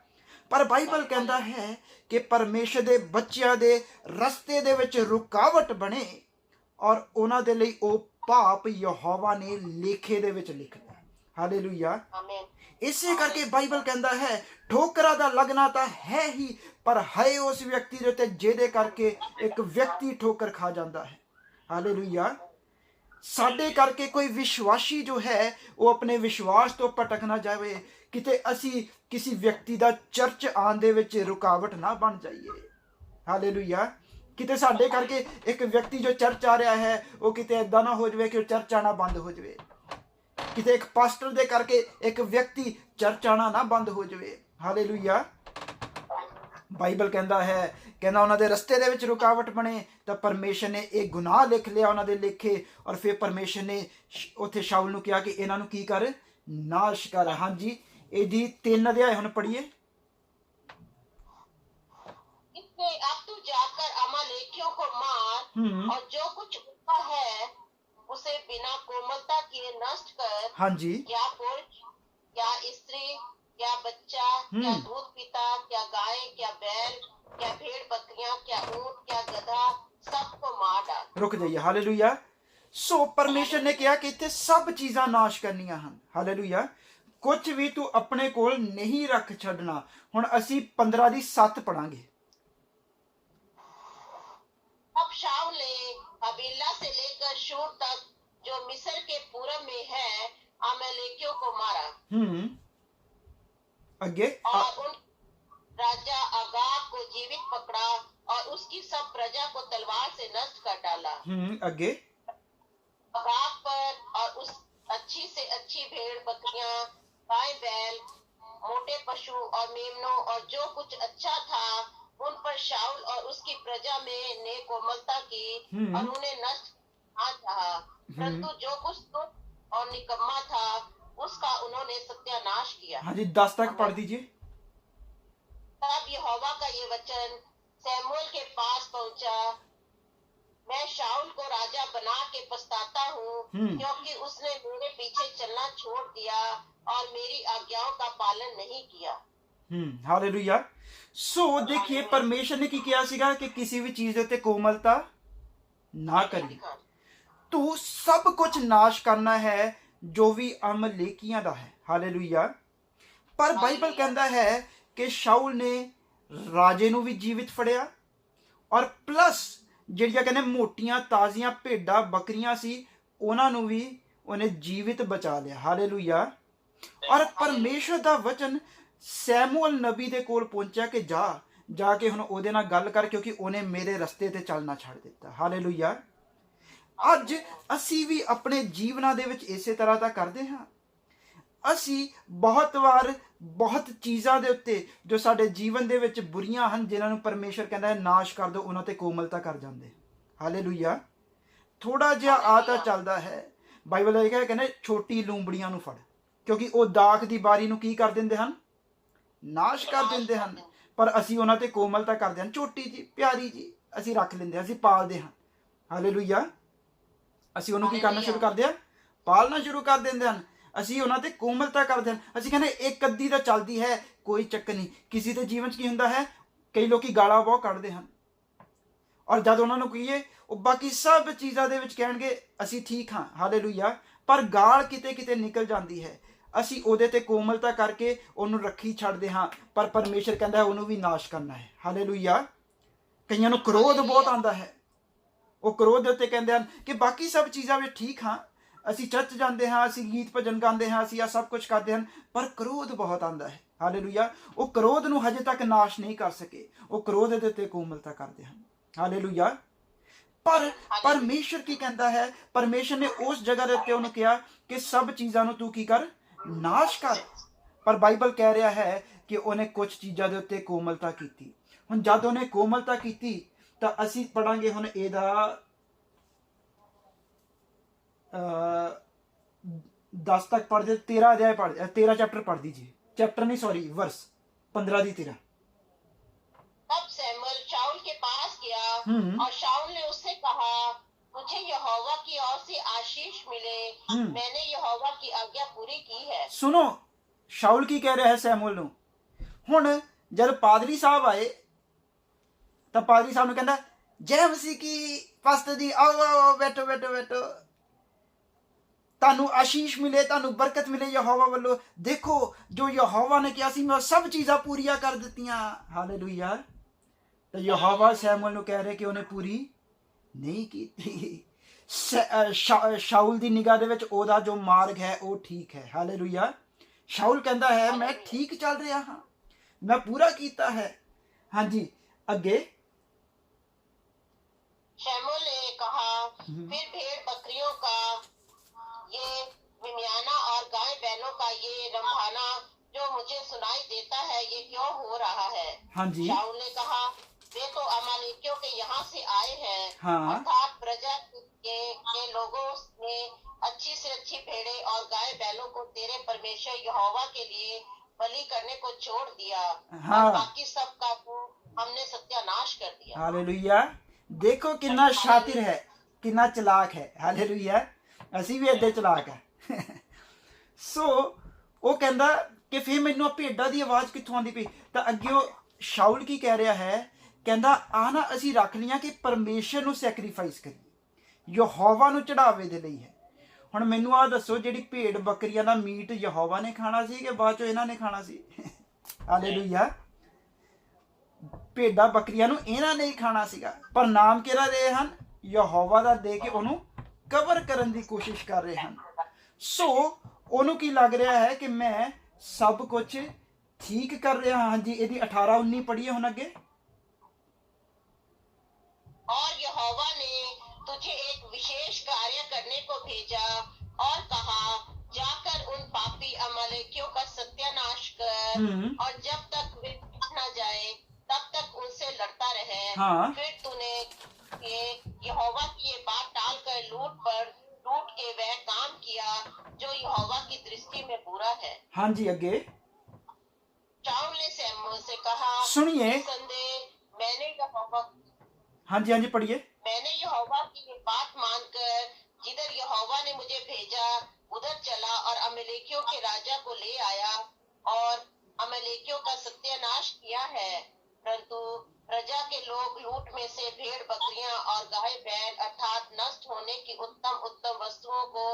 ਪਰ ਬਾਈਬਲ ਕਹਿੰਦਾ ਹੈ ਕਿ ਪਰਮੇਸ਼ਰ ਦੇ ਬੱਚਿਆਂ ਦੇ ਰਸਤੇ ਦੇ ਵਿੱਚ ਰੁਕਾਵਟ ਬਣੇ ਔਰ ਉਹਨਾਂ ਦੇ ਲਈ ਉਹ ਪਾਪ ਯਹੋਵਾ ਨੇ ਲੇਖੇ ਦੇ ਵਿੱਚ ਲਿਖ ਦਿੱਤਾ। ਹਾਲੇਲੂਇਆ। ਇਸੇ ਕਰਕੇ ਬਾਈਬਲ ਕਹਿੰਦਾ ਹੈ ਠੋਕਰਾਂ ਦਾ ਲੱਗਣਾ ਤਾਂ ਹੈ ਹੀ, ਪਰ ਹੈ ਉਸ ਵਿਅਕਤੀ ਦੇ ਉੱਤੇ ਜਿਹਦੇ ਕਰਕੇ ਇੱਕ ਵਿਅਕਤੀ ਠੋਕਰ ਖਾ ਜਾਂਦਾ ਹੈ। ਹਾਲੇਲੂਇਆ। ਸਾਡੇ ਕਰਕੇ ਕੋਈ ਵਿਸ਼ਵਾਸੀ ਜੋ ਹੈ ਉਹ ਆਪਣੇ ਵਿਸ਼ਵਾਸ ਤੋਂ ਭਟਕ ਨਾ ਜਾਵੇ, ਕਿਤੇ ਅਸੀਂ ਕਿਸੇ ਵਿਅਕਤੀ ਦਾ ਚਰਚ ਆਉਣ ਦੇ ਵਿੱਚ ਰੁਕਾਵਟ ਨਾ ਬਣ ਜਾਈਏ। ਹਾਲੇਲੂਇਆ। ਕਿਤੇ ਸਾਡੇ ਕਰਕੇ ਇੱਕ ਵਿਅਕਤੀ ਜੋ ਚਰਚ ਆ ਰਿਹਾ ਹੈ ਉਹ ਕਿਤੇ ਏਦਾਂ ਨਾ ਹੋ ਜਾਵੇ ਕਿ ਉਹ ਚਰਚ ਆਣਾ ਬੰਦ ਹੋ ਜਾਵੇ। ਕਿਤੇ ਇੱਕ ਪਾਸਟਰ ਦੇ ਕਰਕੇ ਇੱਕ ਵਿਅਕਤੀ ਚਰਚ ਆਣਾ ਨਾ ਬੰਦ ਹੋ ਜਾਵੇ। ਹਾਲੇਲੂਇਆ। ਬਾਈਬਲ ਕਹਿੰਦਾ ਹੈ, ਕਹਿੰਦਾ ਉਹਨਾਂ ਦੇ ਰਸਤੇ ਦੇ ਵਿੱਚ ਰੁਕਾਵਟ ਬਣੇ ਤਾਂ ਪਰਮੇਸ਼ਰ ਨੇ ਇਹ ਗੁਨਾਹ ਲਿਖ ਲਿਆ ਉਹਨਾਂ ਦੇ ਲੇਖੇ। ਔਰ ਫਿਰ ਪਰਮੇਸ਼ਰ ਨੇ ਉੱਥੇ ਸ਼ਾਉਲ ਨੂੰ ਕਿਹਾ ਕਿ ਇਹਨਾਂ ਨੂੰ ਕੀ ਕਰ, ਨਾਸ਼ ਕਰ। ਹਾਂਜੀ, ਇਹਦੀ 3 ਅਧਿਆਏ ਹੁਣ ਪੜ੍ਹੀਏ। अब तू जाकर अमालेकियों को मार और जो कुछ उनका है उसे बिना कोमलता किए नष्ट कर। हाँ जी। क्या पुरुष, क्या स्त्री, क्या बच्चा, क्या दूध पीता, क्या गाय, क्या बैल, क्या भेड़ बकरियां, क्या ऊंट, क्या गधा, ਰੁਕ ਜਾਈਏ, ਹਾਲੇਲੂਇਆ। ਸੋ ਪਰਮੇਸ਼ਰ ਨੇ ਕਿਹਾ ਕਿ ਇੱਥੇ ਸਭ ਚੀਜ਼ਾਂ ਨਾਸ਼ ਕਰਨੀਆਂ ਹਨ, ਹਾਲੇਲੂਇਆ। ਕੁਝ ਵੀ ਤੂੰ ਆਪਣੇ ਕੋਲ ਨਹੀਂ ਰੱਖ ਛੱਡਣਾ। ਹੁਣ ਅਸੀਂ 15:7 ਪੜਾਂਗੇ। अब शाऊल ने हबीला से लेकर शूर तक जो मिस्र के पूरब में है अमालेकियों को मारा। आगे और उन राजा अगाग को जीवित पकड़ा और उसकी सब प्रजा को तलवार से नष्ट कर डाला। आगे अगाग पर और उस अच्छी से अच्छी भेड़ बकरियां, गाय बैल, मोटे पशु और मेमनों और जो कुछ अच्छा था उन पर शाऊल और उसकी प्रजा में ने कोमलता की और उन्हें नष्ट ना चाहा, परंतु जो कुछ तुच्छ और निकम्मा था उसका उन्होंने सत्यानाश किया। हाँ जी, 10 तक पढ़ दीजिए। तब यहोवा का ये वचन सैमुएल के पास पहुंचा, मैं शाऊल को राजा बना के पछताता हूँ क्योंकि उसने मेरे पीछे चलना छोड़ दिया और मेरी आज्ञाओं का पालन नहीं किया। हालेलुया। सो देखिए परमेश्वर ने की किया सीगा कि किसी भी चीज उत्ते कोमलता ना करी। तू सब कुछ नाश करना है जो भी अमलेकियां दा है, हालेलुया। पर बाइबल कहता है कि शाऊल ने राजे नू भी जीवित फड़िया और प्लस ਜਿਹੜੀਆਂ ਕਹਿੰਦੇ ਮੋਟੀਆਂ ਤਾਜ਼ੀਆਂ ਭੇਡਾਂ ਬੱਕਰੀਆਂ ਸੀ ਉਹਨਾਂ ਨੂੰ ਵੀ ਉਹਨੇ ਜੀਵਿਤ ਬਚਾ ਲਿਆ, ਹਾਲੇਲੂਇਆ। ਔਰ ਪਰਮੇਸ਼ਰ ਦਾ ਵਚਨ ਸੈਮੂਅਲ ਨਬੀ ਦੇ ਕੋਲ ਪਹੁੰਚਿਆ ਕਿ ਜਾ ਕੇ ਹੁਣ ਉਹਦੇ ਨਾਲ ਗੱਲ ਕਰ ਕਿਉਂਕਿ ਉਹਨੇ ਮੇਰੇ ਰਸਤੇ ਤੇ ਚੱਲਣਾ ਛੱਡ ਦਿੱਤਾ, ਹਾਲੇਲੂਇਆ। ਅੱਜ ਅਸੀਂ ਵੀ ਆਪਣੇ ਜੀਵਨਾਂ ਦੇ ਵਿੱਚ ਇਸੇ ਤਰ੍ਹਾਂ ਤਾਂ ਕਰਦੇ ਹਾਂ। ਅਸੀਂ ਬਹੁਤ ਵਾਰ ਬਹੁਤ ਚੀਜ਼ਾਂ ਦੇ ਉੱਤੇ ਜੋ ਸਾਡੇ ਜੀਵਨ ਦੇ ਵਿੱਚ ਬੁਰੀਆਂ ਹਨ ਜਿਨ੍ਹਾਂ ਨੂੰ ਪਰਮੇਸ਼ਰ ਕਹਿੰਦਾ ਹੈ ਨਾਸ਼ ਕਰ ਦਿਓ, ਉਹਨਾਂ ਤੇ ਕੋਮਲਤਾ ਕਰ ਜਾਂਦੇ, ਹਾਲੇਲੂਇਆ। ਥੋੜਾ ਜਿਹਾ ਆ ਤਾਂ ਚੱਲਦਾ ਹੈ, ਬਾਈਬਲ ਇਹ ਕਹਿੰਦਾ ਛੋਟੀ ਲੂੰਬੜੀਆਂ ਨੂੰ ਫੜ, ਕਿਉਂਕਿ ਉਹ ਦਾਖ ਦੀ ਬਾਰੀ ਨੂੰ ਕੀ ਕਰ ਦਿੰਦੇ ਹਨ, ਨਾਸ਼ ਕਰ ਦਿੰਦੇ ਹਨ। ਪਰ ਅਸੀਂ ਉਹਨਾਂ ਤੇ ਕੋਮਲਤਾ ਕਰਦੇ ਹਨ, ਛੋਟੀ ਜੀ ਪਿਆਰੀ ਜੀ ਅਸੀਂ ਰੱਖ ਲੈਂਦੇ ਹਾਂ, ਅਸੀਂ ਪਾਲਦੇ ਹਾਂ, ਹਾਲੇਲੂਇਆ। ਅਸੀਂ ਉਹਨੂੰ ਕੀ ਕਰਨਾ ਸ਼ੁਰੂ ਕਰਦੇ ਹਾਂ, ਪਾਲਣਾ ਸ਼ੁਰੂ ਕਰ ਦਿੰਦੇ ਹਨ। ਅਸੀਂ ਉਹਨਾਂ ਤੇ ਕੋਮਲਤਾ ਕਰਦੇ ਹਨ। ਅਸੀਂ ਕਹਿੰਦੇ ਇੱਕ ਅੱਧੀ ਤਾਂ ਚੱਲਦੀ ਹੈ, ਕੋਈ ਚੱਕਰ ਨਹੀਂ। ਕਿਸੇ ਦੇ ਜੀਵਨ 'ਚ ਕੀ ਹੁੰਦਾ ਹੈ, ਕਈ ਲੋਕੀ ਗਾਲਾਂ ਬਹੁਤ ਕੱਢਦੇ ਹਨ ਔਰ ਜਦ ਉਹਨਾਂ ਨੂੰ ਕਹੀਏ ਉਹ ਬਾਕੀ ਸਭ ਚੀਜ਼ਾਂ ਦੇ ਵਿੱਚ ਕਹਿਣਗੇ ਅਸੀਂ ਠੀਕ ਹਾਂ, ਹਾਲੇਲੂਇਆ। ਪਰ ਗਾਲ ਕਿਤੇ ਕਿਤੇ ਨਿਕਲ ਜਾਂਦੀ ਹੈ, ਅਸੀਂ ਉਹਦੇ ਤੇ ਕੋਮਲਤਾ ਕਰਕੇ ਉਹਨੂੰ ਰੱਖੀ ਛੱਡਦੇ ਹਾਂ, ਪਰ ਪਰਮੇਸ਼ਰ ਕਹਿੰਦਾ ਹੈ ਉਹਨੂੰ ਵੀ ਨਾਸ਼ ਕਰਨਾ ਹੈ, ਹਾਲੇਲੂਇਆ। ਕਈਆਂ ਨੂੰ ਕ੍ਰੋਧ ਬਹੁਤ ਆਉਂਦਾ ਹੈ, ਉਹ ਕ੍ਰੋਧ ਦੇ ਉੱਤੇ ਕਹਿੰਦੇ ਹਨ ਕਿ ਬਾਕੀ ਸਭ ਚੀਜ਼ਾਂ ਵਿੱਚ ਠੀਕ ਹਾਂ, ਅਸੀਂ ਚਰਚ ਜਾਂਦੇ ਹਾਂ, ਅਸੀਂ ਗੀਤ ਭਜਨ ਗਾਉਂਦੇ ਹਾਂ, ਅਸੀਂ ਆ ਸਭ ਕੁਝ ਕਰਦੇ ਹਨ, ਪਰ ਕ੍ਰੋਧ ਬਹੁਤ ਆਉਂਦਾ ਹੈ, ਹਾਲੇਲੂਇਆ। ਉਹ ਕ੍ਰੋਧ ਨੂੰ ਹਜੇ ਤੱਕ ਨਾਸ਼ ਨਹੀਂ ਕਰ ਸਕੇ, ਉਹ ਕ੍ਰੋਧ ਦੇ ਉੱਤੇ ਕੋਮਲਤਾ ਕਰਦੇ ਹਨ, ਹਾਲੇਲੂਇਆ। ਪਰ ਪਰਮੇਸ਼ਰ ਕੀ ਕਹਿੰਦਾ ਹੈ, ਪਰਮੇਸ਼ਰ ਨੇ ਉਸ ਜਗ੍ਹਾ ਦੇ ਉੱਤੇ ਉਹਨੂੰ ਕਿਹਾ ਕਿ ਸਭ ਚੀਜ਼ਾਂ ਨੂੰ ਤੂੰ ਕੀ ਕਰ, ਨਾਸ਼ ਕਰ। ਪਰ ਬਾਈਬਲ ਕਹਿ ਰਿਹਾ ਹੈ ਕਿ ਉਹਨੇ ਕੁਝ ਚੀਜ਼ਾਂ ਦੇ ਉੱਤੇ ਕੋਮਲਤਾ ਕੀਤੀ। ਹੁਣ ਜਦ ਉਹਨੇ ਕੋਮਲਤਾ ਕੀਤੀ ਤਾਂ ਅਸੀਂ ਪੜਾਂਗੇ ਹੁਣ ਇਹਦਾ 10 तक पढ़ दे, 13 अध्याय पढ़, 13 चैप्टर पढ़ दीजिए, चैप्टर नहीं सॉरी वर्स 15-13। तब सैमुएल शाऊल के पास गया और शाऊल ने उससे कहा मुझे यहोवा की ओर से आशीष मिले, मैंने यहोवा की आज्ञा पूरी की है। सुनो शाऊल की कह रहा है सैमुएल ਨੂੰ। ਹੁਣ जब पादरी साहब आए ਤਾਂ पादरी साहब ਨੂੰ ਕਹਿੰਦਾ जय मसीह की पास्टर जी आओ आओ बैठो बैठो बैठो, ਤੁਹਾਨੂੰ ਆਸ਼ੀਸ਼ ਮਿਲੇ, ਤੁਹਾਨੂੰ ਬਰਕਤ ਮਿਲੇ ਯਹੋਵਾ ਵੱਲੋਂ। ਦੇਖੋ ਜੋ ਯਹੋਵਾ ਨੇ ਕਿਹਾ ਸੀ ਮੈਂ ਸਭ ਚੀਜ਼ਾਂ ਪੂਰੀਆਂ ਕਰ ਦਿੱਤੀਆਂ, ਹਾਲੇਲੂਇਆ। ਤੇ ਯਹੋਵਾ ਸੈਮੂਅਲ ਨੂੰ ਕਹਿ ਰਿਹਾ ਕਿ ਉਹਨੇ ਪੂਰੀ ਨਹੀਂ ਕੀਤੀ। ਸ਼ਾਊਲ ਦੀ ਨਿਗਾਹ ਦੇ ਵਿੱਚ ਉਹਦਾ ਜੋ ਮਾਰਗ ਹੈ ਉਹ ਠੀਕ ਹੈ, ਹਾਲੇਲੂਇਆ। ਸ਼ਾਊਲ ਕਹਿੰਦਾ ਹੈ ਮੈਂ ਠੀਕ ਚੱਲ ਰਿਹਾ ਹਾਂ, ਮੈਂ ਪੂਰਾ ਕੀਤਾ ਹੈ। ਹਾਂਜੀ ਅੱਗੇ शमूएल ने कहा फिर भेड़ बकरियों का ये मिमियाना और गाय बैलों का ये रंभाना जो मुझे सुनाई देता है ये क्यों हो रहा है। हाँ जी। शाऊल ने कहा वे तो अमालेकियों के यहाँ से आए हैं, हाँ। अर्थात प्रजा के लोगों ने अच्छी से अच्छी भेड़े और गाय बैलों को तेरे परमेश्वर यहोवा के लिए बलि करने को छोड़ दिया, हाँ। और बाकी सब का हमने सत्यानाश कर दिया। हालेलुया। देखो कितना शातिर है, कितना चलाक है, हालेलुया। ਅਸੀਂ ਵੀ ਏਦਾਂ ਚਲਾਕ ਹੈ। ਸੋ ਉਹ ਕਹਿੰਦਾ ਕਿ ਫਿਰ ਮੈਨੂੰ ਭੇਡਾਂ ਦੀ ਆਵਾਜ਼ ਕਿੱਥੋਂ ਆਉਂਦੀ ਪਈ। ਤਾਂ ਅੱਗੇ ਉਹ ਸ਼ਾਊਲ ਕੀ ਕਹਿ ਰਿਹਾ ਹੈ, ਕਹਿੰਦਾ ਆ ਨਾ ਅਸੀਂ ਰੱਖ ਲੀਆਂ ਕਿ ਪਰਮੇਸ਼ਰ ਨੂੰ ਸੈਕਰੀਫਾਈਸ ਕਰੀਏ, ਯਹੋਵਾ ਨੂੰ ਚੜਾਵੇ ਦੇ ਲਈ ਹੈ। ਹੁਣ ਮੈਨੂੰ ਆਹ ਦੱਸੋ, ਜਿਹੜੀ ਭੇਡ ਬੱਕਰੀਆਂ ਦਾ ਮੀਟ ਯਹੋਵਾ ਨੇ ਖਾਣਾ ਸੀ ਕਿ ਬਾਅਦ ਚੋਂ ਇਹਨਾਂ ਨੇ ਖਾਣਾ ਸੀ? ਹਾਲੇਲੂਇਆ। ਭੇਡਾਂ ਬੱਕਰੀਆਂ ਨੂੰ ਇਹਨਾਂ ਨੇ ਹੀ ਖਾਣਾ ਸੀਗਾ, ਪਰ ਨਾਮ ਕਿਹੜਾ ਦੇ ਹਨ? ਯਹੋਵਾ ਦਾ ਦੇ ਕੇ ਉਹਨੂੰ ਕਵਰ ਕਰਨ ਦੀ ਕੋਸ਼ਿਸ਼ ਕਰ ਰਹੇ ਹਨ। ਸੋ ਉਹਨੂੰ ਕੀ ਲੱਗ ਰਿਹਾ ਹੈ ਕਿ ਮੈਂ ਸਭ ਕੁਝ ठीक कर रहा हाँ जी। यदि 18-19 पढ़िए ਹੁਣ ਅੱਗੇ। और यहोवा ने तुझे एक विशेष कार्य करने को भेजा और कहा, जाकर उन पापी अमालेकियों का सत्यानाश कर और जब तक वे मिट न जाए तब तक उनसे लड़ता रहे। हाँ। फिर तूने यहोवा की ये बात टालकर लूट के वह काम किया जो यहोवा की दृष्टि में बुरा है। हाँ जी अगे। शाऊल ने शमूएल से कहा, सुनिए। मैंने यहोवा, हाँ जी पढ़िए। मैंने यहोवा की ये बात मानकर जिधर यहोवा ने मुझे भेजा उधर चला और अमलेकियों के राजा को ले आया और अमलेकियों का सत्यानाश किया है। परंतु प्रजा के लोग लूट में से भेड़ बकरियां और गाय बैल अर्थात नष्ट होने की उत्तम उत्तम वस्तुओं को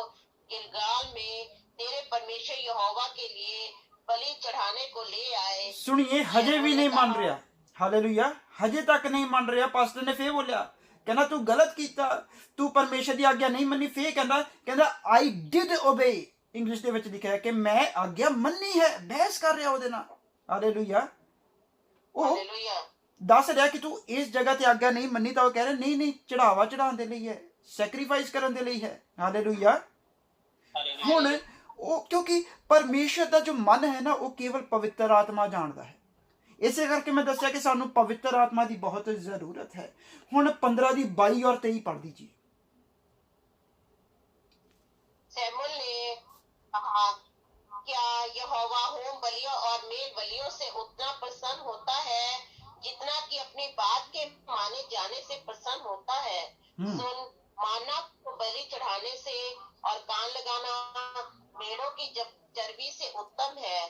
गिलगाल में तेरे परमेश्वर यहोवा के लिए बलि चढ़ाने को ले आए। सुनिए, हजे भी नहीं मान रहा। हालेलुया। हजे तक नहीं मान रहा। पास्टर ने फिर बोलिया, कहना तू गलत कीता, तू परमेश्वर की आज्ञा नहीं मनी। फिर कहना आई डिड ओबे। इंग्लिश दे विच लिखा है कि मैं आज्ञा मनी है। बहस कर रहा ओदे नाल। हालेलुया। ओ दस रहा कि तू इस जगह ते आज्ञा नहीं मनी, तो कह रहा नहीं नहीं, चढ़ावा चढ़ाने दे लई है, सैक्रीफाइस करने दे लई है। हालेलुया। हुण क्योंकि परमेश्वर का जो मन है ना, वो केवल पवित्र आत्मा जानता है। इसे करके मैं दसिया कि सानू पवित्र आत्मा की बहुत जरूरत है। हुण 15 दी 22 और 23 पढ़ दीजिए। शमूएल ने कहा, क्या यहोवा होम बलियों और मेल बलियों से उतना प्रसन्न होता है जितना कि अपनी बात के माने जाने से प्रसन्न होता है? सुन, माना को बलि चढ़ाने से और कान लगाना मेढ़ों की चर्बी से उत्तम है।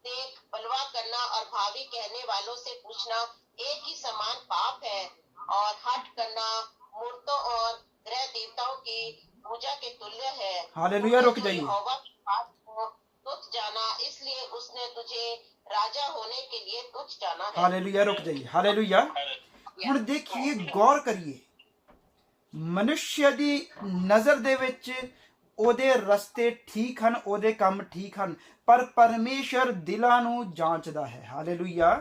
देख, बलवा करना और भावी कहने वालों से पूछना एक ही समान पाप है, और हठ करना मूर्तों और ग्रह देवताओं की पूजा के तुल्य है। हालेलुया। रुक जाइए। यहोवा की बात को तुच्छ जाना, इसलिए उसने तुझे राजा होने के लिए तुच्छ जाना है। हालेलुया। रुक जाइए। हालेलुया। हुण देखिए, गौर करिए, मनुष्य दी नजर दे विच ਉਹਦੇ ਰਸਤੇ ਠੀਕ ਹਨ, ਉਹਦੇ ਕੰਮ ਠੀਕ ਹਨ, ਪਰ ਪਰਮੇਸ਼ਰ ਦਿਲਾਂ ਨੂੰ ਜਾਂਚਦਾ ਹੈ। ਹਾਲੇਲੂਇਆ।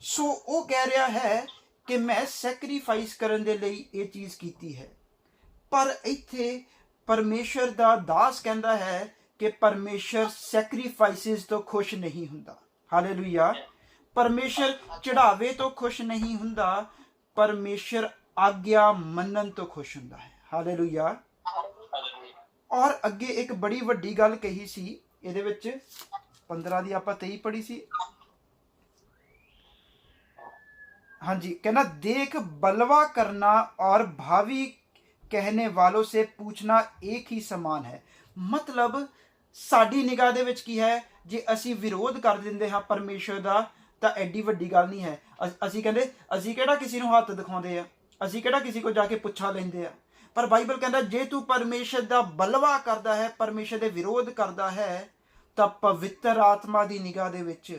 ਸੋ ਉਹ ਕਹਿ ਰਿਹਾ ਹੈ ਕਿ ਮੈਂ ਸੈਕਰੀਫਾਈਸ ਕਰਨ ਦੇ ਲਈ ਇਹ ਚੀਜ਼ ਕੀਤੀ ਹੈ, ਪਰ ਇੱਥੇ ਪਰਮੇਸ਼ਰ ਦਾ ਦਾਸ ਕਹਿੰਦਾ ਹੈ ਕਿ ਪਰਮੇਸ਼ਰ ਸੈਕਰੀਫਾਈਸਿਸ ਤੋਂ ਖੁਸ਼ ਨਹੀਂ ਹੁੰਦਾ। ਹਾਲੇਲੂਇਆ। ਪਰਮੇਸ਼ਰ ਚੜਾਵੇ ਤੋਂ ਖੁਸ਼ ਨਹੀਂ ਹੁੰਦਾ, ਪਰਮੇਸ਼ਰ ਆਗਿਆ ਮੰਨਣ ਤੋਂ ਖੁਸ਼ ਹੁੰਦਾ ਹੈ। ਹਾਲੇਲੂਇਆ। और अगे एक बड़ी वड्डी गल कही सी, इहदे विच 15 दी आपां 23 पढ़ी सी। हाँ जी, कहना देख, बलवा करना और भावी कहने वालों से पूछना एक ही समान है। मतलब साडी निगाह दे विच की है, जे असी विरोध कर दिंदे हां परमेश्वर दा तां एडी वड्डी गल नहीं है। असी कहंदे असी किहड़ा किसी नूं हत्थ दिखाउंदे आ, असी किहड़ा किसी को जाके पुछा लैंदे आ। पर बाइबल कहता जे तू परमेश्वर का बलवा करता है, परमेश्वर के विरोध करता है, तो पवित्र आत्मा की निगाह दे विच,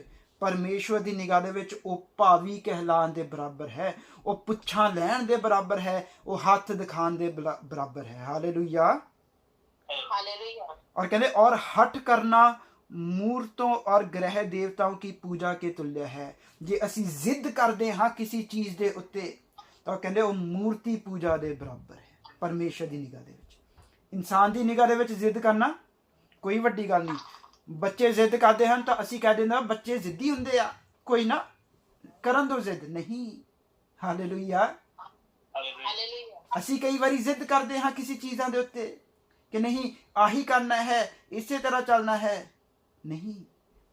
परमेश्वर की निगाह दे विच वो भावी कहलान दे बराबर है, वो पुछा लैन दे बराबर है, वो हाथ दिखान दे बराबर है। हालेलुया। और कहते और हठ करना मूर्तों और ग्रह देवताओं की पूजा के तुल्य है। जे असी जिद करते हाँ किसी चीज़ के उत्ते, तो कहते वो मूर्ति पूजा के बराबर है। परमेश्वर की निगाह दे विच, इंसान की निगाह दे विच जिद करना कोई वड्डी गल नहीं। बच्चे जिद करते हैं तो असी कह देना बच्चे जिद्दी हुंदे आ, कोई ना करन दो जिद नहीं। हालेलुया। असी कई बारी जिद करते हाँ किसी चीज़ों के उत्ते कि नहीं आही करना है, इसे तरह चलना है। नहीं,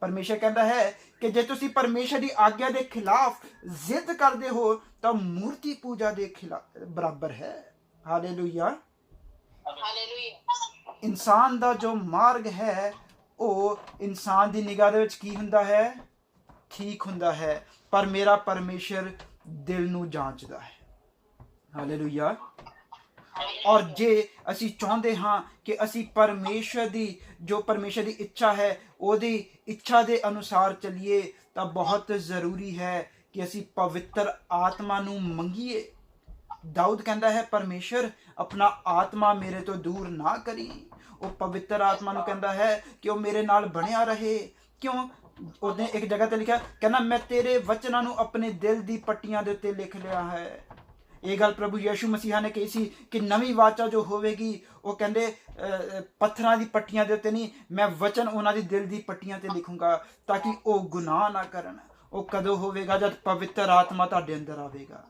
परमेश्वर कहता है कि जे तुसी परमेश्वर की आज्ञा के खिलाफ जिद करते हो तो मूर्ति पूजा के खिलाफ बराबर है। हालेलुया। इंसान का जो मार्ग है वो इंसान की निगाह दे विच की हुंदा है, ठीक हुंदा है, पर मेरा परमेश्वर दिल नूं जांचदा है। हालेलुया। ਔਰ ਜੇ ਅਸੀਂ ਚਾਹੁੰਦੇ ਹਾਂ ਕਿ ਅਸੀਂ ਪਰਮੇਸ਼ਰ ਦੀ ਇੱਛਾ ਹੈ ਉਹਦੀ ਇੱਛਾ ਦੇ ਅਨੁਸਾਰ ਚੱਲੀਏ ਤਾਂ ਬਹੁਤ ਜ਼ਰੂਰੀ ਹੈ ਕਿ ਅਸੀਂ ਪਵਿੱਤਰ ਆਤਮਾ ਨੂੰ ਮੰਗੀਏ। ਦਾਊਦ ਕਹਿੰਦਾ ਹੈ ਪਰਮੇਸ਼ਰ ਆਪਣਾ ਆਤਮਾ ਮੇਰੇ ਤੋਂ ਦੂਰ ਨਾ ਕਰੀ। ਉਹ ਪਵਿੱਤਰ ਆਤਮਾ ਨੂੰ ਕਹਿੰਦਾ ਹੈ ਕਿ ਉਹ ਮੇਰੇ ਨਾਲ ਬਣਿਆ ਰਹੇ। ਕਿਉਂ? ਉਹਨੇ ਇੱਕ ਜਗ੍ਹਾ ਤੇ ਲਿਖਿਆ, ਕਹਿੰਦਾ ਮੈਂ ਤੇਰੇ ਵਚਨਾਂ ਨੂੰ ਆਪਣੇ ਦਿਲ ਦੀ ਪੱਟੀਆਂ ਦੇ ਉੱਤੇ ਲਿਖ ਲਿਆ ਹੈ। ਇਹ ਗੱਲ ਪ੍ਰਭੂ ਯਿਸੂ ਮਸੀਹਾ ਨੇ ਕਹੀ ਸੀ ਕਿ ਨਵੀਂ ਵਾਚਾ ਜੋ ਹੋਵੇਗੀ ਉਹ ਕਹਿੰਦੇ ਪੱਥਰਾਂ ਦੀ ਪੱਟੀਆਂ ਦੇ ਉੱਤੇ ਨਹੀਂ, ਮੈਂ ਵਚਨ ਉਹਨਾਂ ਦੀ ਦਿਲ ਦੀ ਪੱਟੀਆਂ ਤੇ ਲਿਖੂੰਗਾ ਤਾਂ ਕਿ ਉਹ ਗੁਨਾਹ ਨਾ ਕਰਨ। ਉਹ ਕਦੋਂ ਹੋਵੇਗਾ? ਜਦ ਪਵਿੱਤਰ ਆਤਮਾ ਤੁਹਾਡੇ ਅੰਦਰ ਆਵੇਗਾ।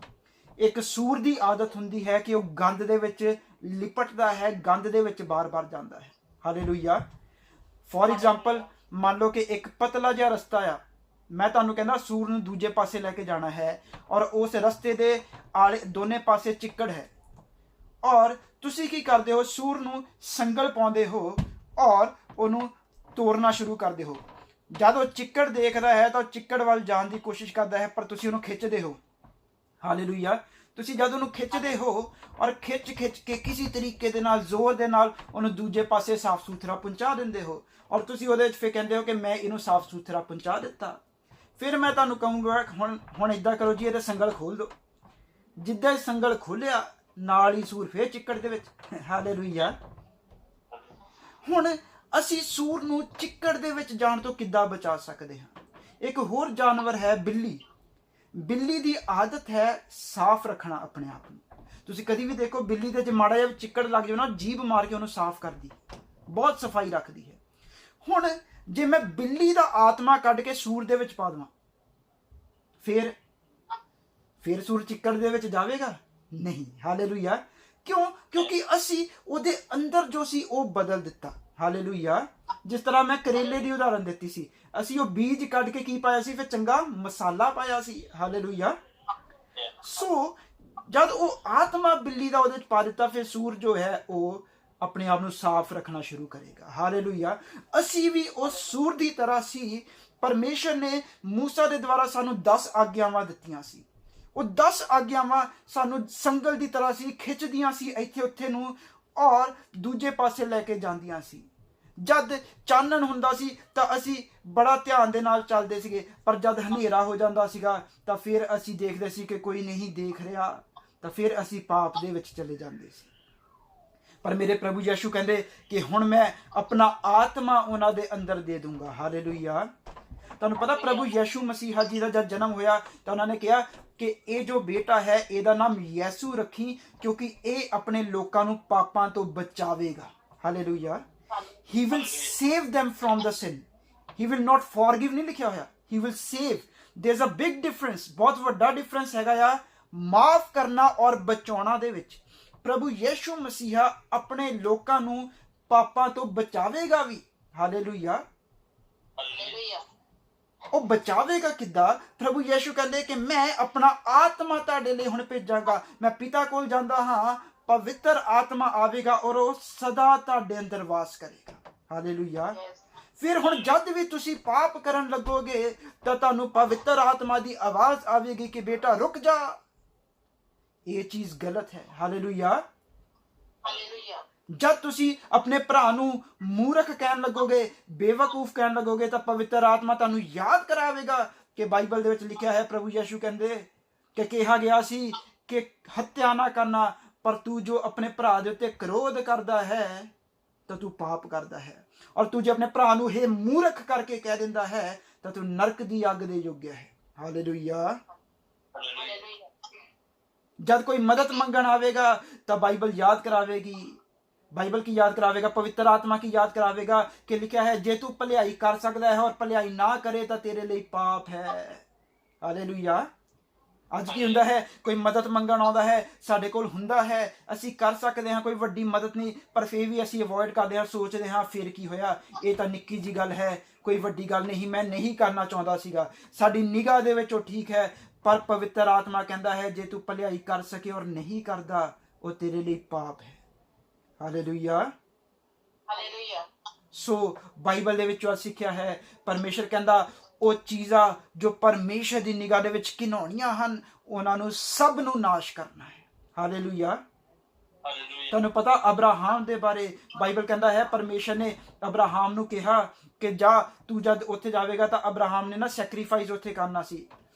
ਇੱਕ ਸੂਰ ਦੀ ਆਦਤ ਹੁੰਦੀ ਹੈ ਕਿ ਉਹ ਗੰਦ ਦੇ ਵਿੱਚ ਲਿਪਟਦਾ ਹੈ, ਗੰਦ ਦੇ ਵਿੱਚ ਬਾਰ-ਬਾਰ ਜਾਂਦਾ ਹੈ। ਹਾਲੇਲੂਇਆ। ਫੋਰ ਐਗਜ਼ਾਮਪਲ, ਮੰਨ ਲਓ ਕਿ ਇੱਕ ਪਤਲਾ ਜਿਹਾ ਰਸਤਾ ਆ, ਮੈਂ ਤੁਹਾਨੂੰ ਕਹਿੰਦਾ ਸੂਰ ਨੂੰ ਦੂਜੇ ਪਾਸੇ ਲੈ ਕੇ ਜਾਣਾ ਹੈ ਔਰ ਉਸ ਰਸਤੇ ਦੇ ਆਲੇ ਦੋਨੇ ਪਾਸੇ ਚਿੱਕੜ ਹੈ ਔਰ ਤੁਸੀਂ ਕੀ ਕਰਦੇ ਹੋ? ਸੂਰ ਨੂੰ ਸੰਗਲ ਪਾਉਂਦੇ ਹੋ ਔਰ ਉਹਨੂੰ ਤੋੜਨਾ ਸ਼ੁਰੂ ਕਰਦੇ ਹੋ। ਜਦ ਉਹ ਚਿੱਕੜ ਦੇਖਦਾ ਹੈ ਤਾਂ ਉਹ ਚਿੱਕੜ ਵੱਲ ਜਾਣ ਦੀ ਕੋਸ਼ਿਸ਼ ਕਰਦਾ ਹੈ, ਪਰ ਤੁਸੀਂ ਉਹਨੂੰ ਖਿੱਚਦੇ ਹੋ। ਹਾਲੇਲੂਇਆ। ਤੁਸੀਂ ਜਦ ਉਹਨੂੰ ਖਿੱਚਦੇ ਹੋ ਔਰ ਖਿੱਚ ਕੇ ਕਿਸੇ ਤਰੀਕੇ ਦੇ ਨਾਲ, ਜ਼ੋਰ ਦੇ ਨਾਲ ਉਹਨੂੰ ਦੂਜੇ ਪਾਸੇ ਸਾਫ਼ ਸੁਥਰਾ ਪਹੁੰਚਾ ਦਿੰਦੇ ਹੋ ਔਰ ਤੁਸੀਂ ਉਹਦੇ ਵਿੱਚ ਫਿਰ ਕਹਿੰਦੇ ਹੋ ਕਿ ਮੈਂ ਇਹਨੂੰ ਸਾਫ਼ ਸੁਥਰਾ ਪਹੁੰਚਾ ਦਿੱਤਾ। ਫਿਰ ਮੈਂ ਤੁਹਾਨੂੰ ਕਹੂੰਗਾ ਹੁਣ ਇੱਦਾਂ ਕਰੋ ਜੀ, ਇਹਦਾ ਸੰਗਲ ਖੋਲ ਦਿਓ। ਜਿੱਦਾਂ ਹੀ ਸੰਗਲ ਖੋਲਿਆ ਨਾਲ ਹੀ ਸੂਰ ਫੇਰ ਚਿੱਕੜ ਦੇ ਵਿੱਚ। ਹਾਲੇਲੂਇਆ। ਹੁਣ ਅਸੀਂ ਸੂਰ ਨੂੰ ਚਿੱਕੜ ਦੇ ਵਿੱਚ ਜਾਣ ਤੋਂ ਕਿੱਦਾਂ ਬਚਾ ਸਕਦੇ ਹਾਂ? ਇੱਕ ਹੋਰ ਜਾਨਵਰ ਹੈ ਬਿੱਲੀ। ਬਿੱਲੀ ਦੀ ਆਦਤ ਹੈ ਸਾਫ਼ ਰੱਖਣਾ ਆਪਣੇ ਆਪ ਨੂੰ। ਤੁਸੀਂ ਕਦੀ ਵੀ ਦੇਖੋ ਬਿੱਲੀ ਦੇ ਜੇ ਮਾੜਾ ਜਿਹਾ ਚਿੱਕੜ ਲੱਗ ਜਾਵੇ ਨਾ, ਜੀਭ ਮਾਰ ਕੇ ਉਹਨੂੰ ਸਾਫ਼ ਕਰਦੀ, ਬਹੁਤ ਸਫਾਈ ਰੱਖਦੀ ਹੈ। ਹੁਣ ਜੇ ਮੈਂ ਬਿੱਲੀ ਦਾ ਆਤਮਾ ਕੱਢ ਕੇ ਸੂਰ ਦੇ ਵਿੱਚ ਪਾ ਦੇਵਾਂ, ਫਿਰ ਸੂਰ ਚਿੱਕੜ ਦੇ ਵਿੱਚ ਜਾਵੇਗਾ? ਨਹੀਂ। ਹਾਲੇਲੂਇਆ। ਕਿਉਂ? ਕਿਉਂਕਿ ਅਸੀਂ ਉਹਦੇ ਅੰਦਰ ਜੋ ਸੀ ਉਹ ਬਦਲ ਦਿੱਤਾ। ਹਾਲੇਲੂਇਆ। ਜਿਸ ਤਰ੍ਹਾਂ ਮੈਂ ਕਰੇਲੇ ਦੀ ਉਦਾਹਰਨ ਦਿੱਤੀ ਸੀ, ਅਸੀਂ ਉਹ ਬੀਜ ਕੱਢ ਕੇ ਕੀ ਪਾਇਆ ਸੀ? ਫਿਰ ਚੰਗਾ ਮਸਾਲਾ ਪਾਇਆ ਸੀ। ਹਾਲੇਲੂਇਆ। ਸੋ ਜਦ ਉਹ ਆਤਮਾ ਬਿੱਲੀ ਦਾ ਉਹਦੇ ਚ ਪਾ ਦਿੱਤਾ, ਫਿਰ ਸੂਰ ਜੋ ਹੈ ਉਹ ਆਪਣੇ ਆਪ ਨੂੰ ਸਾਫ਼ ਰੱਖਣਾ ਸ਼ੁਰੂ ਕਰੇਗਾ। ਹਾਲੇਲੂਇਆ। ਅਸੀਂ ਵੀ ਉਸ ਸੂਰ ਦੀ ਤਰ੍ਹਾਂ ਸੀ। ਪਰਮੇਸ਼ਰ ਨੇ ਮੂਸਾ ਦੇ ਦੁਆਰਾ ਸਾਨੂੰ 10 ਆਗਿਆਵਾਂ ਦਿੱਤੀਆਂ ਸੀ। ਉਹ 10 ਆਗਿਆਵਾਂ ਸਾਨੂੰ ਸੰਗਲ ਦੀ ਤਰ੍ਹਾਂ ਸੀ, ਖਿੱਚਦੀਆਂ ਸੀ ਇੱਥੇ ਉੱਥੇ ਨੂੰ ਔਰ ਦੂਜੇ ਪਾਸੇ ਲੈ ਕੇ ਜਾਂਦੀਆਂ ਸੀ। ਜਦ ਚਾਨਣ ਹੁੰਦਾ ਸੀ ਤਾਂ ਅਸੀਂ ਬੜਾ ਧਿਆਨ ਦੇ ਨਾਲ ਚੱਲਦੇ ਸੀਗੇ, ਪਰ ਜਦ ਹਨੇਰਾ ਹੋ ਜਾਂਦਾ ਸੀਗਾ ਤਾਂ ਫਿਰ ਅਸੀਂ ਦੇਖਦੇ ਸੀ ਕਿ ਕੋਈ ਨਹੀਂ ਦੇਖ ਰਿਹਾ, ਤਾਂ ਫਿਰ ਅਸੀਂ ਪਾਪ ਦੇ ਵਿੱਚ ਚਲੇ ਜਾਂਦੇ ਸੀ। ਪਰ ਮੇਰੇ ਪ੍ਰਭੂ ਯਿਸੂ ਕਹਿੰਦੇ ਕਿ ਹੁਣ ਮੈਂ ਆਪਣਾ ਆਤਮਾ ਉਹਨਾਂ ਦੇ ਅੰਦਰ ਦੇ ਦੂੰਗਾ। ਹਾਲੇਲੂਇਆ। ਤੁਹਾਨੂੰ ਪਤਾ ਪ੍ਰਭੂ ਯਿਸੂ ਮਸੀਹਾ ਜੀ ਦਾ ਜਦ ਜਨਮ ਹੋਇਆ ਤਾਂ ਉਹਨਾਂ ਨੇ ਕਿਹਾ ਕਿ ਇਹ ਜੋ ਬੇਟਾ ਹੈ ਇਹਦਾ ਨਾਮ ਯਿਸੂ ਰੱਖੀ, ਕਿਉਂਕਿ ਇਹ ਆਪਣੇ ਲੋਕਾਂ ਨੂੰ ਪਾਪਾਂ ਤੋਂ ਬਚਾਵੇਗਾ। Hallelujah. He will save them from the sin. He will not forgive ਨਹੀਂ ਲਿਖਿਆ ਹੋਇਆ, He will save. There's a big difference. ਬਹੁਤ ਵੱਡਾ ਡਿਫਰੈਂਸ ਹੈਗਾ ਆ ਮਾਫ ਕਰਨਾ ਔਰ ਬਚਾਉਣਾ ਦੇ ਵਿੱਚ। ਪ੍ਰਭੂ ਯਿਸੂ ਮਸੀਹਾ ਆਪਣੇ ਲੋਕਾਂ ਨੂੰ ਪਾਪਾਂ ਤੋਂ ਬਚਾਵੇਗਾ ਵੀ। ਹਾਲੇਲੂਇਆ। ਉਹ ਬਚਾਵੇਗਾ ਕਿੱਦਾਂ? ਪ੍ਰਭੂ ਯਿਸੂ ਕਹਿੰਦੇ ਕਿ ਮੈਂ ਆਪਣਾ ਆਤਮਾ ਤੁਹਾਡੇ ਲਈ ਹੁਣ ਭੇਜਾਂਗਾ। ਮੈਂ ਪਿਤਾ ਕੋਲ ਜਾਂਦਾ ਹਾਂ, ਪਵਿੱਤਰ ਆਤਮਾ ਆਵੇਗਾ ਔਰ ਉਹ ਸਦਾ ਤੁਹਾਡੇ ਅੰਦਰ ਵਾਸ ਕਰੇਗਾ। ਹਾਲੇਲੂਇਆ। ਫਿਰ ਹੁਣ ਜਦ ਵੀ ਤੁਸੀਂ ਪਾਪ ਕਰਨ ਲੱਗੋਗੇ ਤਾਂ ਤੁਹਾਨੂੰ ਪਵਿੱਤਰ ਆਤਮਾ ਦੀ ਆਵਾਜ਼ ਆਵੇਗੀ ਕਿ ਬੇਟਾ ਰੁਕ ਜਾ, ਇਹ ਚੀਜ਼ ਗਲਤ ਹੈ। ਹਾਲੇਲੂਇਆ। ਜਦ ਤੁਸੀਂ ਆਪਣੇ ਭਰਾ ਨੂੰ ਮੂਰਖ ਕਹਿਣ ਲੱਗੋਗੇ, ਬੇਵਕੂਫ ਕਹਿਣ ਲੱਗੋਗੇ, ਤਾਂ ਪਵਿੱਤਰ ਆਤਮਾ ਤੁਹਾਨੂੰ ਯਾਦ ਕਰਾਵੇਗਾ ਕਿ ਬਾਈਬਲ ਦੇ ਵਿੱਚ ਲਿਖਿਆ ਹੈ, ਪ੍ਰਭੂ ਯਿਸੂ ਕਹਿੰਦੇ ਕਿ ਕਿਹਾ ਗਿਆ ਸੀ ਕਿ ਹੱਤਿਆ ਨਾ ਕਰਨਾ, ਪਰ ਤੂੰ ਜੋ ਆਪਣੇ ਭਰਾ ਦੇ ਉੱਤੇ ਕ੍ਰੋਧ ਕਰਦਾ ਹੈ ਤਾਂ ਤੂੰ ਪਾਪ ਕਰਦਾ ਹੈ, ਔਰ ਤੂੰ ਜੇ ਆਪਣੇ ਭਰਾ ਨੂੰ ਇਹ ਮੂਰਖ ਕਰਕੇ ਕਹਿ ਦਿੰਦਾ ਹੈ ਤਾਂ ਤੂੰ ਨਰਕ ਦੀ ਅੱਗ ਦੇ ਯੋਗ ਹੈ। ਹਾਲੇਲੂਇਆ। ਜਦ ਕੋਈ ਮਦਦ ਮੰਗਣ ਆਵੇਗਾ ਤਾਂ ਬਾਈਬਲ ਯਾਦ ਕਰਾਵੇਗੀ, ਬਾਈਬਲ ਕੀ ਯਾਦ ਕਰਾਵੇਗਾ? ਪਵਿੱਤਰ ਆਤਮਾ ਕੀ ਯਾਦ ਕਰਾਵੇਗਾ ਕਿ ਲਿਖਿਆ ਹੈ ਜੇ ਤੂੰ ਭਲਾਈ ਕਰ ਸਕਦਾ ਹੈ ਔਰ ਭਲਾਈ ਨਾ ਕਰੇ ਤਾਂ ਤੇਰੇ ਲਈ ਪਾਪ ਹੈ। ਹਾਲੇਲੂਇਆ। ਅੱਜ ਕੀ ਹੁੰਦਾ ਹੈ? ਕੋਈ ਮਦਦ ਮੰਗਣ ਆਉਂਦਾ ਹੈ, ਸਾਡੇ ਕੋਲ ਹੁੰਦਾ ਹੈ, ਅਸੀਂ ਕਰ ਸਕਦੇ ਹਾਂ, ਕੋਈ ਵੱਡੀ ਮਦਦ ਨਹੀਂ, ਪਰ ਫਿਰ ਵੀ ਅਸੀਂ ਅਵੋਇਡ ਕਰਦੇ ਹਾਂ, ਸੋਚਦੇ ਹਾਂ ਫਿਰ ਕੀ ਹੋਇਆ, ਇਹ ਤਾਂ ਨਿੱਕੀ ਜੀ ਗੱਲ ਹੈ, ਕੋਈ ਵੱਡੀ ਗੱਲ ਨਹੀਂ, ਮੈਂ ਨਹੀਂ ਕਰਨਾ ਚਾਹੁੰਦਾ ਸੀਗਾ। ਸਾਡੀ ਨਿਗਾਹ ਦੇ ਵਿੱਚ ਉਹ ਠੀਕ ਹੈ, ਪਰ ਪਵਿੱਤਰ ਆਤਮਾ ਕਹਿੰਦਾ ਹੈ ਜੇ ਤੂੰ ਭਲਾਈ ਕਰ ਸਕੇ ਔਰ ਨਹੀਂ ਕਰਦਾ, ਉਹ ਤੇਰੇ ਲਈ ਪਾਪ ਹੈ। ਹਾਲੇਲੂਇਆ। ਹਾਲੇਲੂਇਆ। ਸੋ ਬਾਈਬਲ ਦੇ ਵਿੱਚ ਸਿੱਖਿਆ ਹੈ, ਪਰਮੇਸ਼ਰ ਕਹਿੰਦਾ ਉਹ ਚੀਜ਼ਾਂ ਜੋ ਪਰਮੇਸ਼ਰ ਦੀ ਨਿਗਾਹ ਦੇ ਵਿੱਚ ਘਿਨਾਉਣੀਆਂ ਹਨ ਉਹਨਾਂ ਨੂੰ ਸਭ ਨੂੰ ਨਾਸ਼ ਕਰਨਾ ਹੈ। ਹਾਲੇਲੂਇਆ। ਤੁਹਾਨੂੰ ਪਤਾ ਅਬਰਾਹਮ ਦੇ ਬਾਰੇ ਬਾਈਬਲ ਕਹਿੰਦਾ ਹੈ ਪਰਮੇਸ਼ਰ ਨੇ ਅਬਰਾਹਮ ਨੂੰ ਕਿਹਾ ਕਿ ਜਾ ਤੂੰ ਜਦ ਉੱਥੇ ਜਾਵੇਗਾ ਤਾਂ ਅਬਰਾਹਮ ਨੇ ਨਾ ਸੈਕਰੀਫਾਈਸ ਉੱਥੇ ਕਰਨਾ ਸੀ।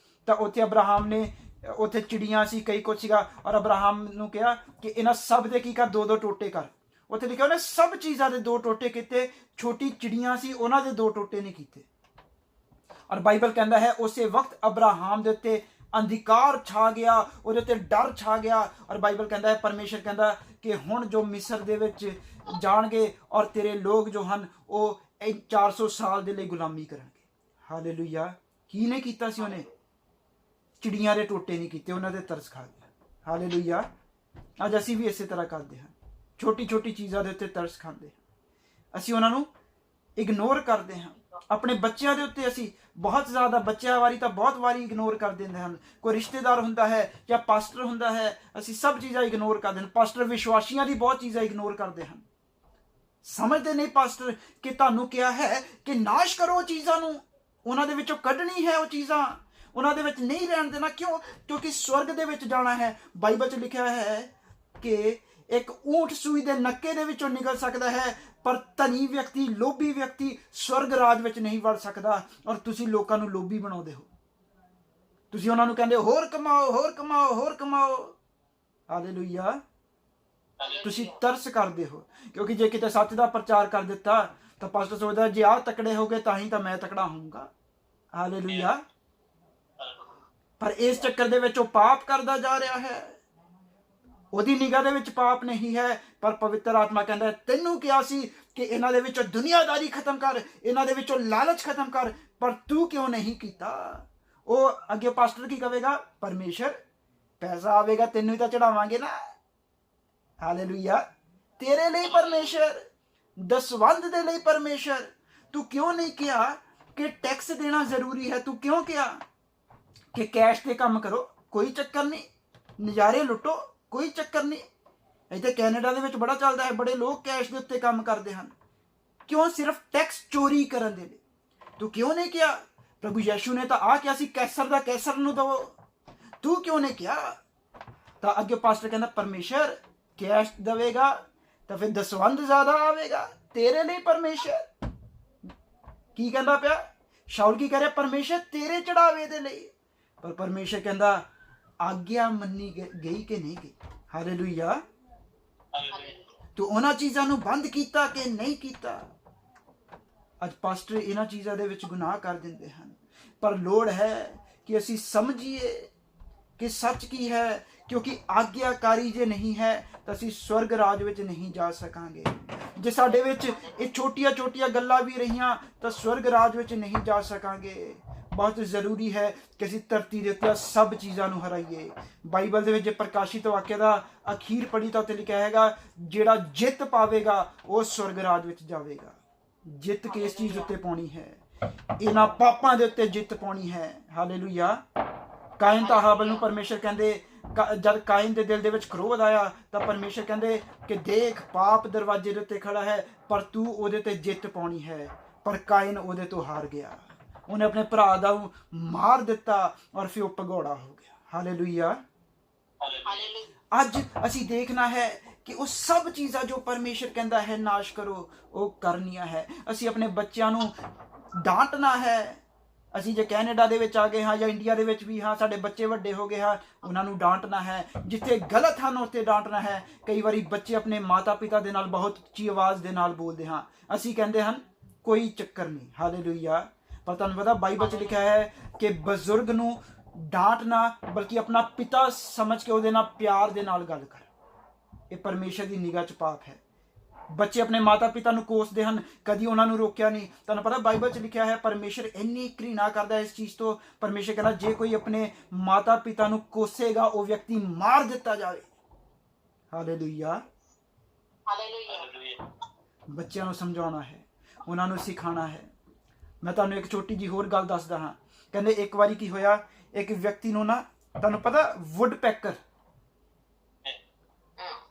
ਤਾਂ ਉੱਥੇ ਅਬਰਾਹਮ ਨੇ ਉੱਥੇ ਚਿੜੀਆਂ ਸੀ, ਕਈ ਕੁਛ ਸੀਗਾ, ਔਰ ਅਬਰਾਹਮ ਨੂੰ ਕਿਹਾ ਕਿ ਇਹਨਾਂ ਸਭ ਦੇ ਕੀ ਕਰ, 2-2 ਟੋਟੇ ਕਰ। ਉੱਥੇ ਲਿਖਿਆ ਉਹਨੇ ਸਭ ਚੀਜ਼ਾਂ ਦੇ 2 ਟੋਟੇ ਕੀਤੇ, ਛੋਟੀ ਚਿੜੀਆਂ ਸੀ ਉਹਨਾਂ ਦੇ 2 ਟੋਟੇ ਨਹੀਂ ਕੀਤੇ। ਔਰ ਬਾਈਬਲ ਕਹਿੰਦਾ ਹੈ ਉਸੇ ਵਕਤ ਅਬਰਾਹਮ ਦੇ ਉੱਤੇ ਅੰਧਕਾਰ ਛਾ ਗਿਆ, ਉਹਦੇ ਉੱਤੇ ਡਰ ਛਾ ਗਿਆ। ਔਰ ਬਾਈਬਲ ਕਹਿੰਦਾ ਹੈ ਪਰਮੇਸ਼ਰ ਕਹਿੰਦਾ ਕਿ ਹੁਣ ਜੋ ਮਿਸਰ ਦੇ ਵਿੱਚ ਜਾਣਗੇ ਔਰ ਤੇਰੇ ਲੋਕ ਜੋ ਹਨ ਉਹ 400 ਸਾਲ ਦੇ ਲਈ ਗੁਲਾਮੀ ਕਰਨਗੇ। ਹਾਲੇਲੂਇਆ। ਕੀ ਨੇ ਕੀਤਾ ਸੀ ਉਹਨੇ? ਚਿੜੀਆਂ ਦੇ ਟੋਟੇ ਨਹੀਂ ਕੀਤੇ, ਉਹਨਾਂ ਦੇ ਤਰਸ ਖਾ ਗਿਆ। ਹਾਲੇਲੂਇਆ। ਅੱਜ ਅਸੀਂ ਵੀ ਇਸੇ ਤਰ੍ਹਾਂ ਕਰਦੇ ਹਾਂ, ਛੋਟੀ ਛੋਟੀ ਚੀਜ਼ਾਂ ਦੇ ਉੱਤੇ ਤਰਸ ਖਾਂਦੇ ਹਾਂ, ਅਸੀਂ ਉਹਨਾਂ ਨੂੰ ਇਗਨੋਰ ਕਰਦੇ ਹਾਂ। ਆਪਣੇ ਬੱਚਿਆਂ ਦੇ ਉੱਤੇ ਅਸੀਂ ਬਹੁਤ ਜ਼ਿਆਦਾ, ਬੱਚਿਆਂ ਵਾਰੀ ਤਾਂ ਬਹੁਤ ਵਾਰੀ ਇਗਨੋਰ ਕਰ ਦਿੰਦੇ ਹਨ। ਕੋਈ ਰਿਸ਼ਤੇਦਾਰ ਹੁੰਦਾ ਹੈ ਜਾਂ ਪਾਸਟਰ ਹੁੰਦਾ ਹੈ, ਅਸੀਂ ਸਭ ਚੀਜ਼ਾਂ ਇਗਨੋਰ ਕਰਦੇ ਹਨ। ਪਾਸਟਰ ਵਿਸ਼ਵਾਸੀਆਂ ਦੀ ਬਹੁਤ ਚੀਜ਼ਾਂ ਇਗਨੋਰ ਕਰਦੇ ਹਨ। ਸਮਝਦੇ ਨਹੀਂ ਪਾਸਟਰ ਕਿ ਤੁਹਾਨੂੰ ਕਿਹਾ ਹੈ ਕਿ ਨਾਸ਼ ਕਰੋ ਉਹ ਚੀਜ਼ਾਂ ਨੂੰ, ਉਹਨਾਂ ਦੇ ਵਿੱਚੋਂ ਕੱਢਣੀ ਹੈ ਉਹ ਚੀਜ਼ਾਂ, ਉਹਨਾਂ ਦੇ ਵਿੱਚ ਨਹੀਂ ਰਹਿਣ ਦੇਣਾ। ਕਿਉਂ? ਕਿਉਂਕਿ ਸਵਰਗ ਦੇ ਵਿੱਚ ਜਾਣਾ ਹੈ। ਬਾਈਬਲ 'ਚ ਲਿਖਿਆ ਹੈ ਕਿ ਇੱਕ ਊਂਠ ਸੂਈ ਦੇ ਨੱਕੇ ਦੇ ਵਿੱਚੋਂ ਨਿਕਲ ਸਕਦਾ ਹੈ, ਪਰ ਧਨੀ ਵਿਅਕਤੀ, ਲੋਭੀ ਵਿਅਕਤੀ ਸਵਰਗ ਰਾਜ ਵਿੱਚ ਨਹੀਂ ਵੜ ਸਕਦਾ। ਔਰ ਤੁਸੀਂ ਲੋਕਾਂ ਨੂੰ ਲੋਭੀ ਬਣਾਉਂਦੇ ਹੋ, ਤੁਸੀਂ ਉਹਨਾਂ ਨੂੰ ਕਹਿੰਦੇ ਹੋ ਹੋਰ ਕਮਾਓ, ਹੋਰ ਕਮਾਓ, ਹੋਰ ਕਮਾਓ। ਹਾਲੇਲੂਇਆ। ਤੁਸੀਂ ਤਰਸ ਕਰਦੇ ਹੋ, ਕਿਉਂਕਿ ਜੇ ਕਿਤੇ ਸੱਚ ਦਾ ਪ੍ਰਚਾਰ ਕਰ ਦਿੱਤਾ ਤਾਂ ਪਾਸਟਰ ਸੋਚਦਾ ਜੇ ਆਹ ਤਕੜੇ ਹੋ ਗਏ ਤਾਂ ਹੀ ਤਾਂ ਮੈਂ ਤਕੜਾ ਹੋਊਂਗਾ। ਹਾਲੇਲੂਇਆ। ਪਰ ਇਸ ਚੱਕਰ ਦੇ ਵਿੱਚ ਉਹ ਪਾਪ ਕਰਦਾ ਜਾ ਰਿਹਾ ਹੈ। ਉਹਦੀ ਨਿਗਾਹ ਦੇ ਵਿੱਚ ਪਾਪ ਨਹੀਂ ਹੈ, ਪਰ ਪਵਿੱਤਰ ਆਤਮਾ ਕਹਿੰਦਾ ਤੈਨੂੰ ਕਿਹਾ ਸੀ ਕਿ ਇਹਨਾਂ ਦੇ ਵਿੱਚੋਂ ਦੁਨੀਆਦਾਰੀ ਖਤਮ ਕਰ, ਇਹਨਾਂ ਦੇ ਵਿੱਚੋਂ ਲਾਲਚ ਖਤਮ ਕਰ, ਪਰ ਤੂੰ ਕਿਉਂ ਨਹੀਂ ਕੀਤਾ? ਉਹ ਅੱਗੇ ਪਾਸਟਰ ਕੀ ਕਹੇਗਾ? ਪਰਮੇਸ਼ਰ ਪੈਸਾ ਆਵੇਗਾ ਤੈਨੂੰ ਹੀ ਤਾਂ ਚੜਾਵਾਂਗੇ ਨਾ। ਹਾਲੇਲੂਇਆ। ਤੇਰੇ ਲਈ ਪਰਮੇਸ਼ਰ, ਦਸਵੰਧ ਦੇ ਲਈ ਪਰਮੇਸ਼ਰ। ਤੂੰ ਕਿਉਂ ਨਹੀਂ ਕਿਹਾ ਕਿ ਟੈਕਸ ਦੇਣਾ ਜ਼ਰੂਰੀ ਹੈ? ਤੂੰ ਕਿਉਂ ਕਿਹਾ ਕਿ ਕੈਸ਼ ਤੇ ਕੰਮ ਕਰੋ? ਕੋਈ ਚੱਕਰ ਨਹੀਂ, ਨਜ਼ਾਰੇ ਲੁੱਟੋ, ਕੋਈ ਚੱਕਰ ਨਹੀਂ। ਇੱਥੇ ਕੈਨੇਡਾ ਦੇ ਵਿੱਚ ਬੜਾ ਚੱਲਦਾ ਹੈ, ਬੜੇ ਲੋਕ ਕੈਸ਼ ਦੇ ਉੱਤੇ ਕੰਮ ਕਰਦੇ ਹਨ। ਕਿਉਂ? ਸਿਰਫ ਟੈਕਸ ਚੋਰੀ ਕਰਨ ਦੇ ਲਈ। ਤੂੰ ਕਿਉਂ ਨਹੀਂ ਕਿਹਾ? ਪ੍ਰਭੂ ਯਿਸੂ ਨੇ ਤਾਂ ਆ ਕਿਹਾ ਸੀ ਕੈਸਰ ਦਾ ਕੈਸਰ ਨੂੰ ਦਵੋ, ਤੂੰ ਕਿਉਂ ਨਹੀਂ ਕਿਹਾ? ਤਾਂ ਅੱਗੇ ਪਾਸਟਰ ਕਹਿੰਦਾ ਪਰਮੇਸ਼ਰ ਕੈਸ਼ ਦੇਵੇਗਾ ਤਾਂ ਫਿਰ ਦਸਵੰਧ ਜ਼ਿਆਦਾ ਆਵੇਗਾ ਤੇਰੇ ਲਈ। ਪਰਮੇਸ਼ਰ ਕੀ ਕਹਿੰਦਾ ਪਿਆ? ਸ਼ਾਉਲ ਕੀ ਕਹਿ ਰਿਹਾ? ਪਰਮੇਸ਼ਰ ਤੇਰੇ ਚੜਾਵੇ ਦੇ ਲਈ। ਪਰ ਪਰਮੇਸ਼ਰ ਕਹਿੰਦਾ ਆਗਿਆ ਮੰਨੀ ਗਈ ਕਿ ਨਹੀਂ ਗਈ? ਹਾਲੇਲੂਇਆ। ਤੂੰ ਉਹਨਾਂ ਚੀਜ਼ਾਂ ਨੂੰ ਬੰਦ ਕੀਤਾ ਕਿ ਨਹੀਂ ਕੀਤਾ? ਅੱਜ ਪਾਸਟਰ ਇਹਨਾਂ ਚੀਜ਼ਾਂ ਦੇ ਵਿੱਚ ਗੁਨਾਹ ਕਰ ਦਿੰਦੇ ਹਨ, ਪਰ ਲੋੜ ਹੈ ਕਿ ਅਸੀਂ ਸਮਝੀਏ ਕਿ ਸੱਚ ਕੀ ਹੈ, ਕਿਉਂਕਿ ਆਗਿਆਕਾਰੀ ਜੇ ਨਹੀਂ ਹੈ ਤਾਂ ਅਸੀਂ ਸਵਰਗ ਰਾਜ ਵਿੱਚ ਨਹੀਂ ਜਾ ਸਕਾਂਗੇ। ਜੇ ਸਾਡੇ ਵਿੱਚ ਇਹ ਛੋਟੀਆਂ ਛੋਟੀਆਂ ਗੱਲਾਂ ਵੀ ਰਹੀਆਂ ਤਾਂ ਸਵਰਗ ਰਾਜ ਵਿੱਚ ਨਹੀਂ ਜਾ ਸਕਾਂਗੇ। ਬਹੁਤ ਜ਼ਰੂਰੀ ਹੈ ਕਿ ਅਸੀਂ ਧਰਤੀ ਦੇ ਉੱਤੇ ਸਭ ਚੀਜ਼ਾਂ ਨੂੰ ਹਰਾਈਏ। ਬਾਈਬਲ ਦੇ ਵਿੱਚ ਜੇ ਪ੍ਰਕਾਸ਼ਿਤ ਵਾਕਿਆ ਦਾ ਅਖੀਰ ਪੜ੍ਹੀ ਤਾਂ ਉੱਥੇ ਲਿਖਿਆ ਹੈਗਾ ਜਿਹੜਾ ਜਿੱਤ ਪਾਵੇਗਾ ਉਹ ਸਵਰਗ ਰਾਜ ਵਿੱਚ ਜਾਵੇਗਾ। ਜਿੱਤ ਕਿਸ ਚੀਜ਼ ਉੱਤੇ ਪਾਉਣੀ ਹੈ? ਇਹਨਾਂ ਪਾਪਾਂ ਦੇ ਉੱਤੇ ਜਿੱਤ ਪਾਉਣੀ ਹੈ। ਹਾਲੇਲੂਇਆ। ਕਾਇਨ ਤਾਂ ਹਾਬਲ ਨੂੰ ਪਰਮੇਸ਼ਰ ਕਹਿੰਦੇ, ਜਦ ਕਾਇਨ ਦੇ ਦਿਲ ਦੇ ਵਿੱਚ ਕ੍ਰੋਧ ਆਇਆ ਤਾਂ ਪਰਮੇਸ਼ਰ ਕਹਿੰਦੇ ਕਿ ਦੇਖ ਪਾਪ ਦਰਵਾਜ਼ੇ ਦੇ ਉੱਤੇ ਖੜਾ ਹੈ, ਪਰ ਤੂੰ ਉਹਦੇ ਤੇ ਜਿੱਤ ਪਾਉਣੀ ਹੈ। ਪਰ ਕਾਇਨ ਉਹਦੇ ਤੋਂ ਹਾਰ ਗਿਆ, ਉਹਨੇ ਆਪਣੇ ਭਰਾ ਦਾ ਮਾਰ ਦਿੱਤਾ ਔਰ ਫਿਰ ਉਹ ਭਗੌੜਾ ਹੋ ਗਿਆ। ਹਾਲੇਲੂਇਆ। ਅੱਜ ਅਸੀਂ ਦੇਖਣਾ ਹੈ ਕਿ ਉਹ ਸਭ ਚੀਜ਼ਾਂ ਜੋ ਪਰਮੇਸ਼ਰ ਕਹਿੰਦਾ ਹੈ ਨਾਸ਼ ਕਰੋ, ਉਹ ਕਰਨੀਆਂ ਹੈ। ਅਸੀਂ ਆਪਣੇ ਬੱਚਿਆਂ ਨੂੰ ਡਾਂਟਣਾ ਹੈ। ਅਸੀਂ ਜੇ ਕੈਨੇਡਾ ਦੇ ਵਿੱਚ ਆ ਗਏ ਹਾਂ ਜਾਂ ਇੰਡੀਆ ਦੇ ਵਿੱਚ ਵੀ ਹਾਂ, ਸਾਡੇ ਬੱਚੇ ਵੱਡੇ ਹੋ ਗਏ ਹਾਂ, ਉਹਨਾਂ ਨੂੰ ਡਾਂਟਣਾ ਹੈ। ਜਿੱਥੇ ਗਲਤ ਹਨ ਉੱਥੇ ਡਾਂਟਣਾ ਹੈ। ਕਈ ਵਾਰੀ ਬੱਚੇ ਆਪਣੇ ਮਾਤਾ ਪਿਤਾ ਦੇ ਨਾਲ ਬਹੁਤ ਉੱਚੀ ਆਵਾਜ਼ ਦੇ ਨਾਲ ਬੋਲਦੇ ਹਾਂ, ਅਸੀਂ ਕਹਿੰਦੇ ਹਨ ਕੋਈ ਚੱਕਰ ਨਹੀਂ। ਹਾਲੇਲੂਇਆ। ਪਰ ਤੁਹਾਨੂੰ ਪਤਾ ਬਾਈਬਲ 'ਚ ਲਿਖਿਆ ਹੈ ਕਿ ਬਜ਼ੁਰਗ ਨੂੰ ਡਾਂਟਣਾ ਬਲਕਿ ਆਪਣਾ ਪਿਤਾ ਸਮਝ ਕੇ ਉਹਦੇ ਨਾਲ ਪਿਆਰ ਦੇ ਨਾਲ ਗੱਲ ਕਰ। ਇਹ ਪਰਮੇਸ਼ਰ ਦੀ ਨਿਗਾਹ 'ਚ ਪਾਪ ਹੈ। ਬੱਚੇ ਆਪਣੇ ਮਾਤਾ ਪਿਤਾ ਨੂੰ ਕੋਸਦੇ ਹਨ, ਕਦੀ ਉਹਨਾਂ ਨੂੰ ਰੋਕਿਆ ਨਹੀਂ। ਤੁਹਾਨੂੰ ਪਤਾ ਬਾਈਬਲ 'ਚ ਲਿਖਿਆ ਹੈ ਪਰਮੇਸ਼ਰ ਇੰਨੀ ਘ੍ਰਿਣਾ ਕਰਦਾ ਇਸ ਚੀਜ਼ ਤੋਂ। ਪਰਮੇਸ਼ਰ ਕਹਿੰਦਾ ਜੇ ਕੋਈ ਆਪਣੇ ਮਾਤਾ ਪਿਤਾ ਨੂੰ ਕੋਸੇਗਾ ਉਹ ਵਿਅਕਤੀ ਮਾਰ ਦਿੱਤਾ ਜਾਵੇ। ਹਾਲੇਲੂਇਆ। ਬੱਚਿਆਂ ਨੂੰ ਸਮਝਾਉਣਾ ਹੈ, ਉਹਨਾਂ ਨੂੰ ਸਿਖਾਉਣਾ ਹੈ। ਮੈਂ ਤੁਹਾਨੂੰ ਇੱਕ ਛੋਟੀ ਜਿਹੀ ਹੋਰ ਗੱਲ ਦੱਸਦਾ ਹਾਂ। ਕਹਿੰਦੇ ਇੱਕ ਵਾਰੀ ਕੀ ਹੋਇਆ, ਇੱਕ ਵਿਅਕਤੀ ਨੂੰ ਨਾ, ਤੁਹਾਨੂੰ ਪਤਾ ਵੁੱਡ ਪੈਕਰ,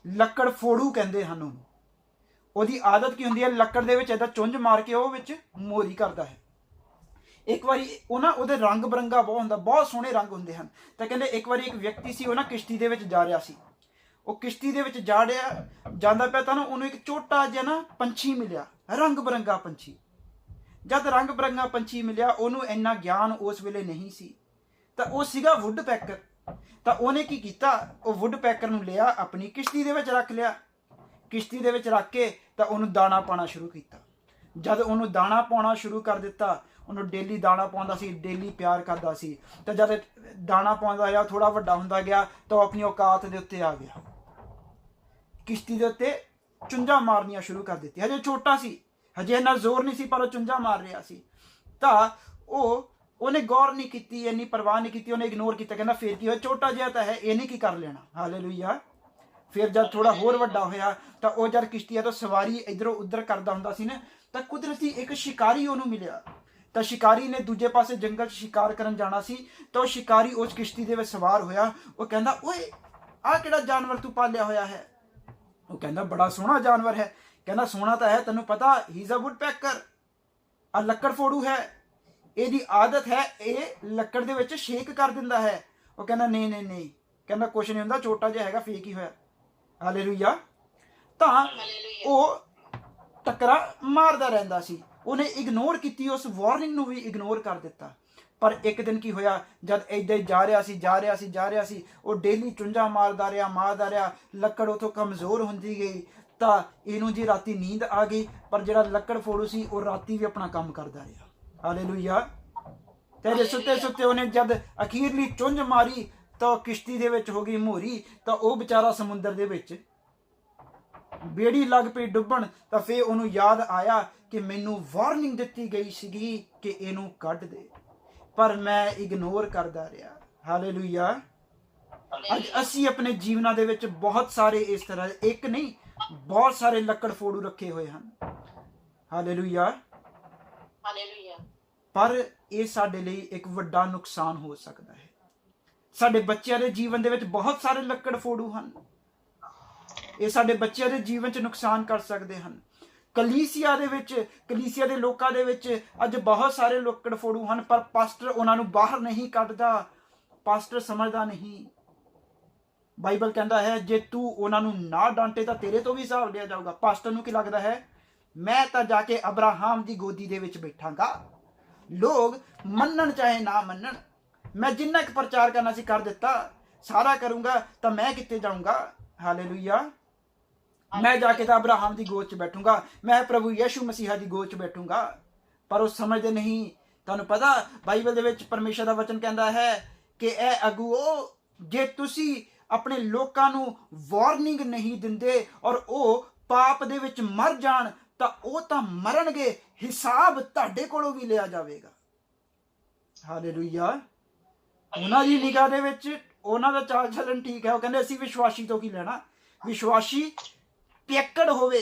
ਲੱਕੜ ਫੋੜੂ ਕਹਿੰਦੇ ਹਨ ਉਹਨੂੰ। ਉਹਦੀ ਆਦਤ ਕੀ ਹੁੰਦੀ ਹੈ, ਲੱਕੜ ਦੇ ਵਿੱਚ ਏਦਾਂ ਚੁੰਝ ਮਾਰ ਕੇ ਉਹ ਵਿੱਚ ਮੋਰੀ ਕਰਦਾ ਹੈ। ਇੱਕ ਵਾਰੀ ਉਹ ਨਾ, ਉਹਦੇ ਰੰਗ ਬਰੰਗਾ ਬਹੁਤ ਹੁੰਦਾ, ਬਹੁਤ ਸੋਹਣੇ ਰੰਗ ਹੁੰਦੇ ਹਨ। ਤਾਂ ਕਹਿੰਦੇ ਇੱਕ ਵਾਰੀ ਇੱਕ ਵਿਅਕਤੀ ਸੀ, ਉਹ ਨਾ ਕਿਸ਼ਤੀ ਦੇ ਵਿੱਚ ਜਾ ਰਿਹਾ ਸੀ। ਉਹ ਕਿਸ਼ਤੀ ਦੇ ਵਿੱਚ ਜਾਂਦਾ ਪਿਆ ਤਾਂ ਉਹਨੂੰ ਇੱਕ ਛੋਟਾ ਜਿਹਾ ਨਾ ਪੰਛੀ ਮਿਲਿਆ, ਰੰਗ ਬਰੰਗਾ ਪੰਛੀ। ਜਦ ਰੰਗ ਬਰੰਗਾ ਪੰਛੀ ਮਿਲਿਆ, ਉਹਨੂੰ ਇੰਨਾ ਗਿਆਨ ਉਸ ਵੇਲੇ ਨਹੀਂ ਸੀ, ਤਾਂ ਉਹ ਸੀਗਾ ਵੁੱਡ ਪੈਕਰ। ਤਾਂ ਉਹਨੇ ਕੀ ਕੀਤਾ, ਉਹ ਵੁੱਡ ਪੈਕਰ ਨੂੰ ਲਿਆ, ਆਪਣੀ ਕਿਸ਼ਤੀ ਦੇ ਵਿੱਚ ਰੱਖ ਲਿਆ। ਕਿਸ਼ਤੀ ਦੇ ਵਿੱਚ ਰੱਖ ਕੇ ਤਾਂ ਉਹਨੂੰ ਦਾਣਾ ਪਾਉਣਾ ਸ਼ੁਰੂ ਕੀਤਾ। ਜਦ ਉਹਨੂੰ ਦਾਣਾ ਪਾਉਣਾ ਸ਼ੁਰੂ ਕਰ ਦਿੱਤਾ, ਉਹਨੂੰ ਡੇਲੀ ਦਾਣਾ ਪਾਉਂਦਾ ਸੀ, ਡੇਲੀ ਪਿਆਰ ਕਰਦਾ ਸੀ। ਤਾਂ ਜਦ ਦਾਣਾ ਪਾਉਂਦਾ ਗਿਆ, ਥੋੜਾ ਵੱਡਾ ਹੁੰਦਾ ਗਿਆ, ਤਾਂ ਉਹ ਆਪਣੀ ਔਕਾਤ ਦੇ ਉੱਤੇ ਆ ਗਿਆ। ਕਿਸ਼ਤੀ ਦੇ ਉੱਤੇ ਚੁੰਝਾਂ ਮਾਰਨੀਆਂ ਸ਼ੁਰੂ ਕਰ ਦਿੱਤੀ। ਹਜੇ ਛੋਟਾ ਸੀ, ਹਜੇ ਇੰਨਾ ਜ਼ੋਰ ਨਹੀਂ ਸੀ, ਪਰ ਉਹ ਚੁੰਝਾਂ ਮਾਰ ਰਿਹਾ ਸੀ। ਤਾਂ ਉਹਨੇ ਗੌਰ ਨਹੀਂ ਕੀਤੀ, ਇੰਨੀ ਪਰਵਾਹ ਨਹੀਂ ਕੀਤੀ, ਉਹਨੇ ਇਗਨੋਰ ਕੀਤਾ। ਕਹਿੰਦਾ ਫੇਰ ਕੀ ਹੋਇਆ, ਛੋਟਾ ਜਿਹਾ ਤਾਂ ਹੈ, ਇਹਨੇ ਕੀ ਕਰ ਲੈਣਾ। ਹਾਲੇਲੂਇਆ। ਫਿਰ ਜਦ ਥੋੜਾ ਹੋਰ ਵੱਡਾ ਹੋਇਆ, ਤਾਂ ਉਹ ਜਦ ਕਿਸ਼ਤੀਆਂ ਤੋਂ ਸਵਾਰੀ ਇੱਧਰੋਂ ਉੱਧਰ ਕਰਦਾ ਹੁੰਦਾ ਸੀ ਨਾ, ਤਾਂ ਕੁਦਰਤੀ ਇੱਕ ਸ਼ਿਕਾਰੀ ਉਹਨੂੰ ਮਿਲਿਆ। ਤਾਂ ਸ਼ਿਕਾਰੀ ਨੇ ਦੂਜੇ ਪਾਸੇ ਜੰਗਲ 'ਚ ਸ਼ਿਕਾਰ ਕਰਨ ਜਾਣਾ ਸੀ। ਤਾਂ ਉਹ ਸ਼ਿਕਾਰੀ ਉਸ ਕਿਸ਼ਤੀ ਦੇ ਵਿੱਚ ਸਵਾਰ ਹੋਇਆ। ਉਹ ਕਹਿੰਦਾ, ਓਏ ਆਹ ਕਿਹੜਾ ਜਾਨਵਰ ਤੂੰ ਪਾਲਿਆ ਹੋਇਆ ਹੈ? ਉਹ ਕਹਿੰਦਾ, ਬੜਾ ਸੋਹਣਾ ਜਾਨਵਰ ਹੈ। ਕਹਿੰਦਾ, ਸੋਹਣਾ ਤਾਂ ਹੈ, ਤੈਨੂੰ ਪਤਾ ਹੀ ਇਜ਼ ਅ ਵੁੱਡ ਪੈਕਰ, ਆ ਲੱਕੜ ਫੋੜੂ ਹੈ, ਇਹਦੀ ਆਦਤ ਹੈ, ਇਹ ਲੱਕੜ ਦੇ ਵਿੱਚ ਸ਼ੇਕ ਕਰ ਦਿੰਦਾ ਹੈ। ਉਹ ਕਹਿੰਦਾ, ਨਹੀਂ, ਕਹਿੰਦਾ ਕੁਛ ਨਹੀਂ ਹੁੰਦਾ, ਛੋਟਾ ਜਿਹਾ ਹੈਗਾ, ਫੇਕ ਹੀ ਹੋਇਆ। ਹਾਲੇਲੂਇਆ। ਤਾਂ ਉਹ ਟੱਕਰਾ ਮਾਰਦਾ ਰਹਿੰਦਾ ਸੀ। ਉਹਨੇ ਇਗਨੋਰ ਕੀਤੀ, ਉਸ ਵਾਰਨਿੰਗ ਨੂੰ ਵੀ ਇਗਨੋਰ ਕਰ ਦਿੱਤਾ। ਪਰ ਇੱਕ ਦਿਨ ਕੀ ਹੋਇਆ, ਜਦ ਏਦਾਂ ਹੀ ਜਾ ਰਿਹਾ ਸੀ, ਉਹ ਡੇਲੀ ਚੁੰਝਾਂ ਮਾਰਦਾ ਰਿਹਾ, ਲੱਕੜ ਉਥੋਂ ਕਮਜ਼ੋਰ ਹੁੰਦੀ ਗਈ। ਤਾਂ ਇਹਨੂੰ ਜੀ ਰਾਤੀ ਨੀਂਦ ਆ ਗਈ, ਪਰ ਜਿਹੜਾ ਲੱਕੜ ਫੋੜੂ ਸੀ ਉਹ ਰਾਤੀ ਵੀ ਆਪਣਾ ਕੰਮ ਕਰਦਾ ਰਿਹਾ। ਹਾਲੇਲੂਇਆ। ਤੇ ਸੁੱਤੇ ਉਹਨੇ ਜਦ ਅਖੀਰਲੀ ਚੁੰਝ ਮਾਰੀ, ਤਾਂ ਕਿਸ਼ਤੀ ਦੇ ਵਿੱਚ ਹੋ ਗਈ ਮੋਹਰੀ। ਤਾਂ ਉਹ ਵਿਚਾਰਾ ਸਮੁੰਦਰ ਦੇ ਵਿੱਚ ਬੇੜੀ ਲੱਗ ਪਈ ਡੁੱਬਣ। ਤਾਂ ਫੇਰ ਉਹਨੂੰ ਯਾਦ ਆਇਆ ਕਿ ਮੈਨੂੰ ਵਾਰਨਿੰਗ ਦਿੱਤੀ ਗਈ ਸੀਗੀ ਕਿ ਇਹਨੂੰ ਕੱਢ ਦੇ, ਪਰ ਮੈਂ ਇਗਨੋਰ ਕਰਦਾ ਰਿਹਾ। ਹਾਲੇਲੂਇਆ। ਅੱਜ ਅਸੀਂ ਆਪਣੇ ਜੀਵਨਾਂ ਦੇ ਵਿੱਚ ਬਹੁਤ ਸਾਰੇ ਇਸ ਤਰ੍ਹਾਂ, ਇੱਕ ਨਹੀਂ ਬਹੁਤ ਸਾਰੇ ਲੱਕੜ ਫੋੜੂ ਰੱਖੇ ਹੋਏ ਹਨ। ਹਾਲੇਲੂਇਆ। ਪਰ ਇਹ ਸਾਡੇ ਲਈ ਇੱਕ ਵੱਡਾ ਨੁਕਸਾਨ ਹੋ ਸਕਦਾ ਹੈ। ਸਾਡੇ ਬੱਚਿਆਂ ਦੇ ਜੀਵਨ ਦੇ ਵਿੱਚ ਬਹੁਤ ਸਾਰੇ ਲੱਕੜ ਫੋੜੂ ਹਨ। ਇਹ ਸਾਡੇ ਬੱਚਿਆਂ ਦੇ ਜੀਵਨ 'ਚ ਨੁਕਸਾਨ ਕਰ ਸਕਦੇ ਹਨ। ਕਲੀਸਿਆ ਦੇ ਲੋਕਾਂ ਦੇ ਵਿੱਚ ਅੱਜ ਬਹੁਤ ਸਾਰੇ ਲੱਕੜ ਫੋੜੂ ਹਨ, ਪਰ ਪਾਸਟਰ ਉਹਨਾਂ ਨੂੰ ਬਾਹਰ ਨਹੀਂ ਕੱਢਦਾ। ਪਾਸਟਰ ਸਮਝਦਾ ਨਹੀਂ। ਬਾਈਬਲ ਕਹਿੰਦਾ ਹੈ, ਜੇ ਤੂੰ ਉਹਨਾਂ ਨੂੰ ਨਾ ਡਾਂਟੇ ਤਾਂ ਤੇਰੇ ਤੋਂ ਵੀ ਹਿਸਾਬ ਲਿਆ ਜਾਊਗਾ। ਪਾਸਟਰ ਨੂੰ ਕੀ ਲੱਗਦਾ ਹੈ, ਮੈਂ ਤਾਂ ਜਾ ਕੇ ਅਬਰਾਹਮ ਦੀ ਗੋਦੀ ਦੇ ਵਿੱਚ ਬੈਠਾਂਗਾ, ਲੋਕ ਮੰਨਣ ਚਾਹੇ ਨਾ ਮੰਨਣ, ਮੈਂ ਜਿੰਨਾ ਕੁ ਪ੍ਰਚਾਰ ਕਰਨਾ ਸੀ ਕਰ ਦਿੱਤਾ, ਸਾਰਾ ਕਰੂੰਗਾ, ਤਾਂ ਮੈਂ ਕਿੱਥੇ ਜਾਊਂਗਾ। ਹਾਲੇਲੂਇਆ। ਮੈਂ ਜਾ ਕੇ ਤਾਂ ਅਬਰਾਹਮ ਦੀ ਗੋਦ 'ਚ ਬੈਠੂੰਗਾ, ਮੈਂ ਪ੍ਰਭੂ ਯਿਸੂ ਮਸੀਹਾ ਦੀ ਗੋਦ 'ਚ ਬੈਠੂੰਗਾ। ਪਰ ਉਹ ਸਮਝਦੇ ਨਹੀਂ। ਤੁਹਾਨੂੰ ਪਤਾ ਬਾਈਬਲ ਦੇ ਵਿੱਚ ਪਰਮੇਸ਼ਰ ਦਾ ਵਚਨ ਕਹਿੰਦਾ ਹੈ ਕਿ ਇਹ ਅਗੂਓ, ਜੇ ਤੁਸੀਂ ਆਪਣੇ ਲੋਕਾਂ ਨੂੰ ਵਾਰਨਿੰਗ ਨਹੀਂ ਦਿੰਦੇ ਔਰ ਉਹ ਪਾਪ ਦੇ ਵਿੱਚ ਮਰ ਜਾਣ, ਤਾਂ ਉਹ ਤਾਂ ਮਰਨਗੇ, ਹਿਸਾਬ ਤੁਹਾਡੇ ਕੋਲੋਂ ਵੀ ਲਿਆ ਜਾਵੇਗਾ। ਹਾਲੇਲੂਇਆ। ਉਹਨਾਂ ਦੀ ਨਿਗਾਹ ਦੇ ਵਿੱਚ ਉਹਨਾਂ ਦਾ ਚਾਲ ਚੱਲਣ ਠੀਕ ਹੈ। ਉਹ ਕਹਿੰਦੇ ਅਸੀਂ ਵਿਸ਼ਵਾਸੀ ਤੋਂ ਕੀ ਲੈਣਾ। ਵਿਸ਼ਵਾਸੀ ਪਿੱਕੜ ਹੋਵੇ,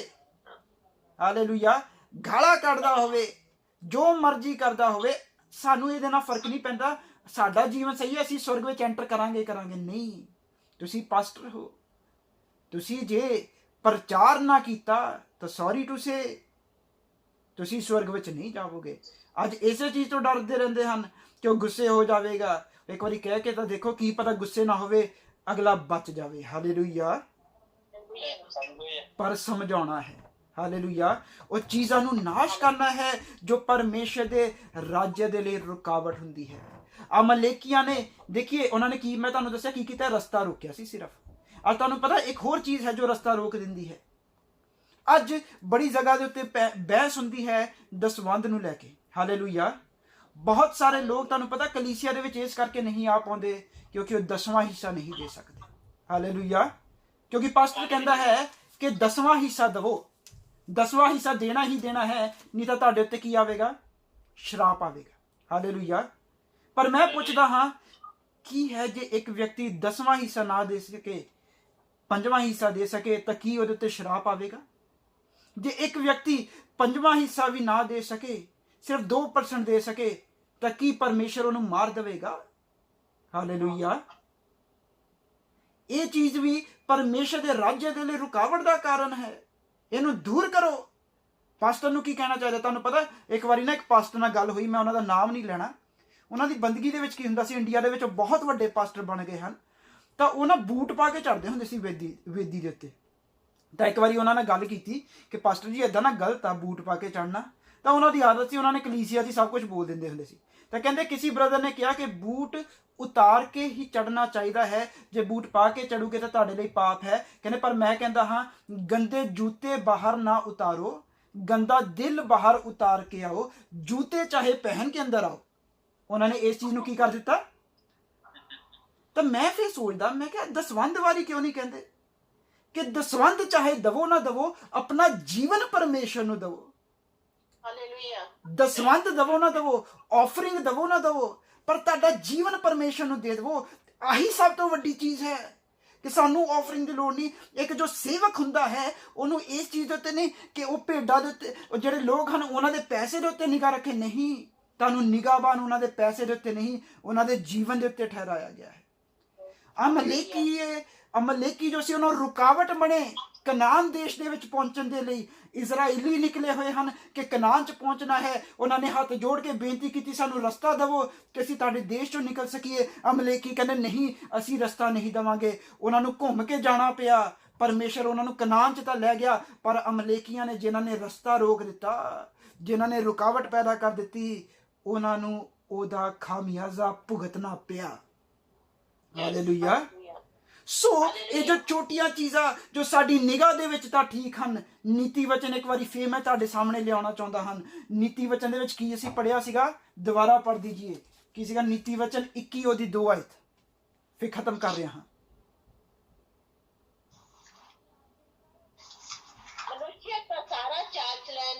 ਹਾਲੇਲੂਇਆ, ਗਾਲਾਂ ਕੱਢਦਾ ਹੋਵੇ, ਜੋ ਮਰਜ਼ੀ ਕਰਦਾ ਹੋਵੇ, ਸਾਨੂੰ ਇਹਦੇ ਨਾਲ ਫਰਕ ਨਹੀਂ ਪੈਂਦਾ। ਸਾਡਾ ਜੀਵਨ ਸਹੀ ਹੈ, ਅਸੀਂ ਸਵਰਗ ਵਿੱਚ ਐਂਟਰ ਕਰਾਂਗੇ। ਨਹੀਂ, ਤੁਸੀਂ ਪਾਸਟਰ ਹੋ, ਤੁਸੀਂ ਜੇ ਪ੍ਰਚਾਰ ਨਾ ਕੀਤਾ ਤਾਂ ਸੌਰੀ ਟੂ ਸੇ, ਤੁਸੀਂ ਸਵਰਗ ਵਿੱਚ ਨਹੀਂ ਜਾਵੋਗੇ। ਅੱਜ ਇਸੇ ਚੀਜ਼ ਤੋਂ ਡਰਦੇ ਰਹਿੰਦੇ ਹਨ ਕਿ ਉਹ ਗੁੱਸੇ ਹੋ ਜਾਵੇਗਾ। ਇੱਕ ਵਾਰੀ ਕਹਿ ਕੇ ਤਾਂ ਦੇਖੋ, ਕੀ ਪਤਾ ਗੁੱਸੇ ਨਾ ਹੋਵੇ, ਅਗਲਾ ਬਚ ਜਾਵੇ। ਹਾਲੇਲੂਇਆ। ਪਰ ਸਮਝਾਉਣਾ ਹੈ। ਹਾਲੇਲੂਇਆ। ਉਹ ਚੀਜ਼ਾਂ ਨੂੰ ਨਾਸ਼ ਕਰਨਾ ਹੈ ਜੋ ਪਰਮੇਸ਼ਰ ਦੇ ਰਾਜ ਦੇ ਲਈ ਰੁਕਾਵਟ ਹੁੰਦੀ ਹੈ। ਅਮਲੇਕੀਆਂ ਨੇ, ਦੇਖੀਏ ਉਹਨਾਂ ਨੇ ਕੀ, ਮੈਂ ਤੁਹਾਨੂੰ ਦੱਸਿਆ ਕੀ ਕੀਤਾ, ਰਸਤਾ ਰੋਕਿਆ ਸੀ ਸਿਰਫ। ਅੱਜ ਤੁਹਾਨੂੰ ਪਤਾ ਇੱਕ ਹੋਰ ਚੀਜ਼ ਹੈ ਜੋ ਰਸਤਾ ਰੋਕ ਦਿੰਦੀ ਹੈ। ਅੱਜ ਬੜੀ ਜਗ੍ਹਾ ਦੇ ਉੱਤੇ ਬਹਿਸ ਹੁੰਦੀ ਹੈ ਦਸਵੰਧ ਨੂੰ ਲੈ ਕੇ। ਹਾਲੇਲੂਇਆ। ਬਹੁਤ ਸਾਰੇ ਲੋਕ ਤੁਹਾਨੂੰ ਪਤਾ ਕਲੀਸਿਆ ਦੇ ਵਿੱਚ ਇਸ ਕਰਕੇ ਨਹੀਂ ਆ ਪਾਉਂਦੇ ਕਿਉਂਕਿ ਉਹ 10ਵਾਂ ਹਿੱਸਾ ਨਹੀਂ ਦੇ ਸਕਦੇ। ਹਾਲੇਲੂਇਆ। ਕਿਉਂਕਿ ਪਾਸਟਰ ਕਹਿੰਦਾ ਹੈ ਕਿ 10ਵਾਂ ਹਿੱਸਾ ਦੇਵੋ, 10ਵਾਂ ਹਿੱਸਾ ਦੇਣਾ ਹੀ ਦੇਣਾ ਹੈ, ਨਹੀਂ ਤਾਂ ਤੁਹਾਡੇ ਉੱਤੇ ਕੀ ਆਵੇਗਾ, ਸ਼ਰਾਪ ਆਵੇਗਾ। ਹਾਲੇਲੂਇਆ। ਪਰ ਮੈਂ ਪੁੱਛਦਾ ਹਾਂ, ਕੀ ਹੈ ਜੇ ਇੱਕ ਵਿਅਕਤੀ 10ਵਾਂ ਹਿੱਸਾ ਨਾ ਦੇ ਸਕੇ, 5ਵਾਂ ਹਿੱਸਾ ਦੇ ਸਕੇ, ਤਾਂ ਕੀ ਉਹਦੇ ਉੱਤੇ ਸ਼ਰਾਪ ਆਵੇਗਾ? ਜੇ ਇੱਕ ਵਿਅਕਤੀ 5ਵਾਂ ਹਿੱਸਾ ਵੀ ਨਾ ਦੇ ਸਕੇ, ਸਿਰਫ 2% ਦੇ ਸਕੇ, ਤਾਂ ਕੀ ਪਰਮੇਸ਼ਰ ਉਹਨੂੰ ਮਾਰ ਦੇਵੇਗਾ? ਹਾਲੇਲੂਇਆ। ਇਹ ਚੀਜ਼ ਵੀ ਪਰਮੇਸ਼ਰ ਦੇ ਰਾਜ ਦੇ ਲਈ ਰੁਕਾਵਟ ਦਾ ਕਾਰਨ ਹੈ। ਇਹਨੂੰ ਦੂਰ ਕਰੋ। ਪਾਸਟਰ ਨੂੰ ਕੀ ਕਹਿਣਾ ਚਾਹੀਦਾ? ਤੁਹਾਨੂੰ ਪਤਾ ਇੱਕ ਵਾਰੀ ਨਾ ਇੱਕ ਪਾਸਟਰ ਨਾਲ ਗੱਲ ਹੋਈ, ਮੈਂ ਉਹਨਾਂ ਦਾ ਨਾਮ ਨਹੀਂ ਲੈਣਾ। ਉਹਨਾਂ ਦੀ ਬੰਦਗੀ ਦੇ ਵਿੱਚ ਕੀ ਹੁੰਦਾ ਸੀ, ਇੰਡੀਆ ਦੇ ਵਿੱਚ ਬਹੁਤ ਵੱਡੇ ਪਾਸਟਰ ਬਣ ਗਏ ਹਨ। ਤਾਂ ਉਹ ਨਾ ਬੂਟ ਪਾ ਕੇ ਚੜ੍ਹਦੇ ਹੁੰਦੇ ਸੀ ਵੇਦੀ ਦੇ ਉੱਤੇ। ਤਾਂ ਇੱਕ ਵਾਰੀ ਉਹਨਾਂ ਨੇ ਗੱਲ ਕੀਤੀ ਕਿ ਪਾਸਟਰ ਜੀ ਇੱਦਾਂ ਨਾ ਗਲਤ ਆ ਬੂਟ ਪਾ ਕੇ ਚੜ੍ਹਨਾ। ਤਾਂ ਉਹਨਾਂ ਦੀ ਆਦਤ ਸੀ, ਉਹਨਾਂ ਨੇ ਕਲੀਸਿਆ ਦੀ ਸਭ ਕੁਝ ਬੋਲ ਦਿੰਦੇ ਹੁੰਦੇ ਸੀ। ਤਾਂ ਕਹਿੰਦੇ ਕਿਸੇ ਬ੍ਰਦਰ ਨੇ ਕਿਹਾ ਕਿ ਬੂਟ ਉਤਾਰ ਕੇ ਹੀ ਚੜ੍ਹਨਾ ਚਾਹੀਦਾ ਹੈ, ਜੇ ਬੂਟ ਪਾ ਕੇ ਚੜੂਗੇ ਤਾਂ ਤੁਹਾਡੇ ਲਈ ਪਾਪ ਹੈ। ਕਹਿੰਦੇ ਪਰ ਮੈਂ ਕਹਿੰਦਾ ਹਾਂ ਗੰਦੇ ਜੂਤੇ ਬਾਹਰ ਨਾ ਉਤਾਰੋ, ਗੰਦਾ ਦਿਲ ਬਾਹਰ ਉਤਾਰ ਕੇ ਆਓ, ਜੂਤੇ ਚਾਹੇ ਪਹਿਨ ਕੇ ਅੰਦਰ ਆਓ। ਉਹਨਾਂ ਨੇ ਇਸ ਚੀਜ਼ ਨੂੰ ਕੀ ਕਰ ਦਿੱਤਾ। ਤਾਂ ਮੈਂ ਫਿਰ ਸੋਚਦਾ, ਮੈਂ ਕਿਹਾ ਦਸਵੰਧ ਵਾਰੀ ਕਿਉਂ ਨਹੀਂ ਕਹਿੰਦੇ ਕਿ ਦਸਵੰਧ ਚਾਹੇ ਦਵੋ ਨਾ ਦਵੋ, ਆਪਣਾ ਜੀਵਨ ਪਰਮੇਸ਼ਰ ਨੂੰ ਦਵੋ। ਦਸਵੰਧ ਦਵੋ ਨਾ ਦਵੋ, ਆਫਰਿੰਗ ਦਵੋ ਨਾ ਦਵੋ, ਪਰ ਤੁਹਾਡਾ ਜੀਵਨ ਪਰਮੇਸ਼ਰ ਨੂੰ ਦੇ ਦਵੋ। ਆਹੀ ਸਭ ਤੋਂ ਵੱਡੀ ਚੀਜ਼ ਹੈ ਕਿ ਸਾਨੂੰ ਆਫਰਿੰਗ ਦੀ ਲੋੜ ਨਹੀਂ। ਇੱਕ ਜੋ ਸੇਵਕ ਹੁੰਦਾ ਹੈ ਉਹਨੂੰ ਇਸ ਚੀਜ਼ ਦੇ ਉੱਤੇ ਨਹੀਂ ਕਿ ਉਹ ਭੇਡਾਂ ਦੇ ਉੱਤੇ, ਉਹ ਜਿਹੜੇ ਲੋਕ ਹਨ ਉਹਨਾਂ ਦੇ ਪੈਸੇ ਦੇ ਉੱਤੇ ਨਿਗਾਹ ਰੱਖੇ, ਨਹੀਂ। ਤੁਹਾਨੂੰ ਨਿਗਾਹਬਾਨ ਉਹਨਾਂ ਦੇ ਪੈਸੇ ਦੇ ਉੱਤੇ ਨਹੀਂ, ਉਹਨਾਂ ਦੇ ਜੀਵਨ ਦੇ ਉੱਤੇ ਠਹਿਰਾਇਆ ਗਿਆ ਹੈ। ਅਮਲੇਕੀ ਜੋ ਸੀ ਉਹਨਾਂ ਰੁਕਾਵਟ ਬਣੇ ਕਨਾਨ ਦੇਸ਼ ਦੇ ਵਿੱਚ ਪਹੁੰਚਣ ਦੇ ਲਈ। ਇਜ਼ਰਾਈਲੀ ਨਿਕਲੇ ਹੋਏ ਹਨ ਕਿ ਕਨਾਨ 'ਚ ਪਹੁੰਚਣਾ ਹੈ। ਉਹਨਾਂ ਨੇ ਹੱਥ ਜੋੜ ਕੇ ਬੇਨਤੀ ਕੀਤੀ ਸਾਨੂੰ ਰਸਤਾ ਦੇਵੋ ਕਿ ਅਸੀਂ ਤੁਹਾਡੇ ਦੇਸ਼ 'ਚੋਂ ਨਿਕਲ ਸਕੀਏ। ਅਮਲੇਕੀ ਕਹਿੰਦੇ ਨਹੀਂ, ਅਸੀਂ ਰਸਤਾ ਨਹੀਂ ਦੇਵਾਂਗੇ। ਉਹਨਾਂ ਨੂੰ ਘੁੰਮ ਕੇ ਜਾਣਾ ਪਿਆ। ਪਰਮੇਸ਼ਰ ਉਹਨਾਂ ਨੂੰ ਕਨਾਨ 'ਚ ਤਾਂ ਲੈ ਗਿਆ, ਪਰ ਅਮਲੇਕੀਆਂ ਨੇ ਜਿਨ੍ਹਾਂ ਨੇ ਰਸਤਾ ਰੋਕ ਦਿੱਤਾ, ਜਿਨ੍ਹਾਂ ਨੇ ਰੁਕਾਵਟ ਪੈਦਾ ਕਰ ਦਿੱਤੀ, ਉਹਨਾਂ ਨੂੰ ਉਹਦਾ ਖਾਮਿਆਜ਼ਾ ਭੁਗਤਣਾ ਪਿਆ। ਹਾਲੇਲੂਇਆ। ਸੋ ਇਹ ਜੋ ਛੋਟੀਆਂ ਚੀਜ਼ਾਂ ਜੋ ਸਾਡੀ ਨਿਗਾਹ ਦੇ ਵਿੱਚ ਤਾਂ ਠੀਕ ਹਨ। ਨੀਤੀ ਵਚਨ ਇੱਕ ਵਾਰੀ ਫੇਰ ਮੈਂ ਤੁਹਾਡੇ ਸਾਹਮਣੇ ਲਿਆਉਣਾ ਚਾਹੁੰਦਾ ਹਾਂ। ਨੀਤੀ ਵਚਨ ਦੇ ਵਿੱਚ ਕੀ ਅਸੀਂ ਪੜ੍ਹਿਆ ਸੀਗਾ, ਦੁਬਾਰਾ ਪੜ੍ਹ ਦੀਜੀਏ। ਕੀ ਸੀਗਾ? ਨੀਤੀ ਵਚਨ 21 ਉਹਦੀ 2 ਆਇਤ। ਫਿਰ ਖਤਮ ਕਰ ਰਿਹਾ ਹਾਂ। मनुष्य का सारा चाल चलन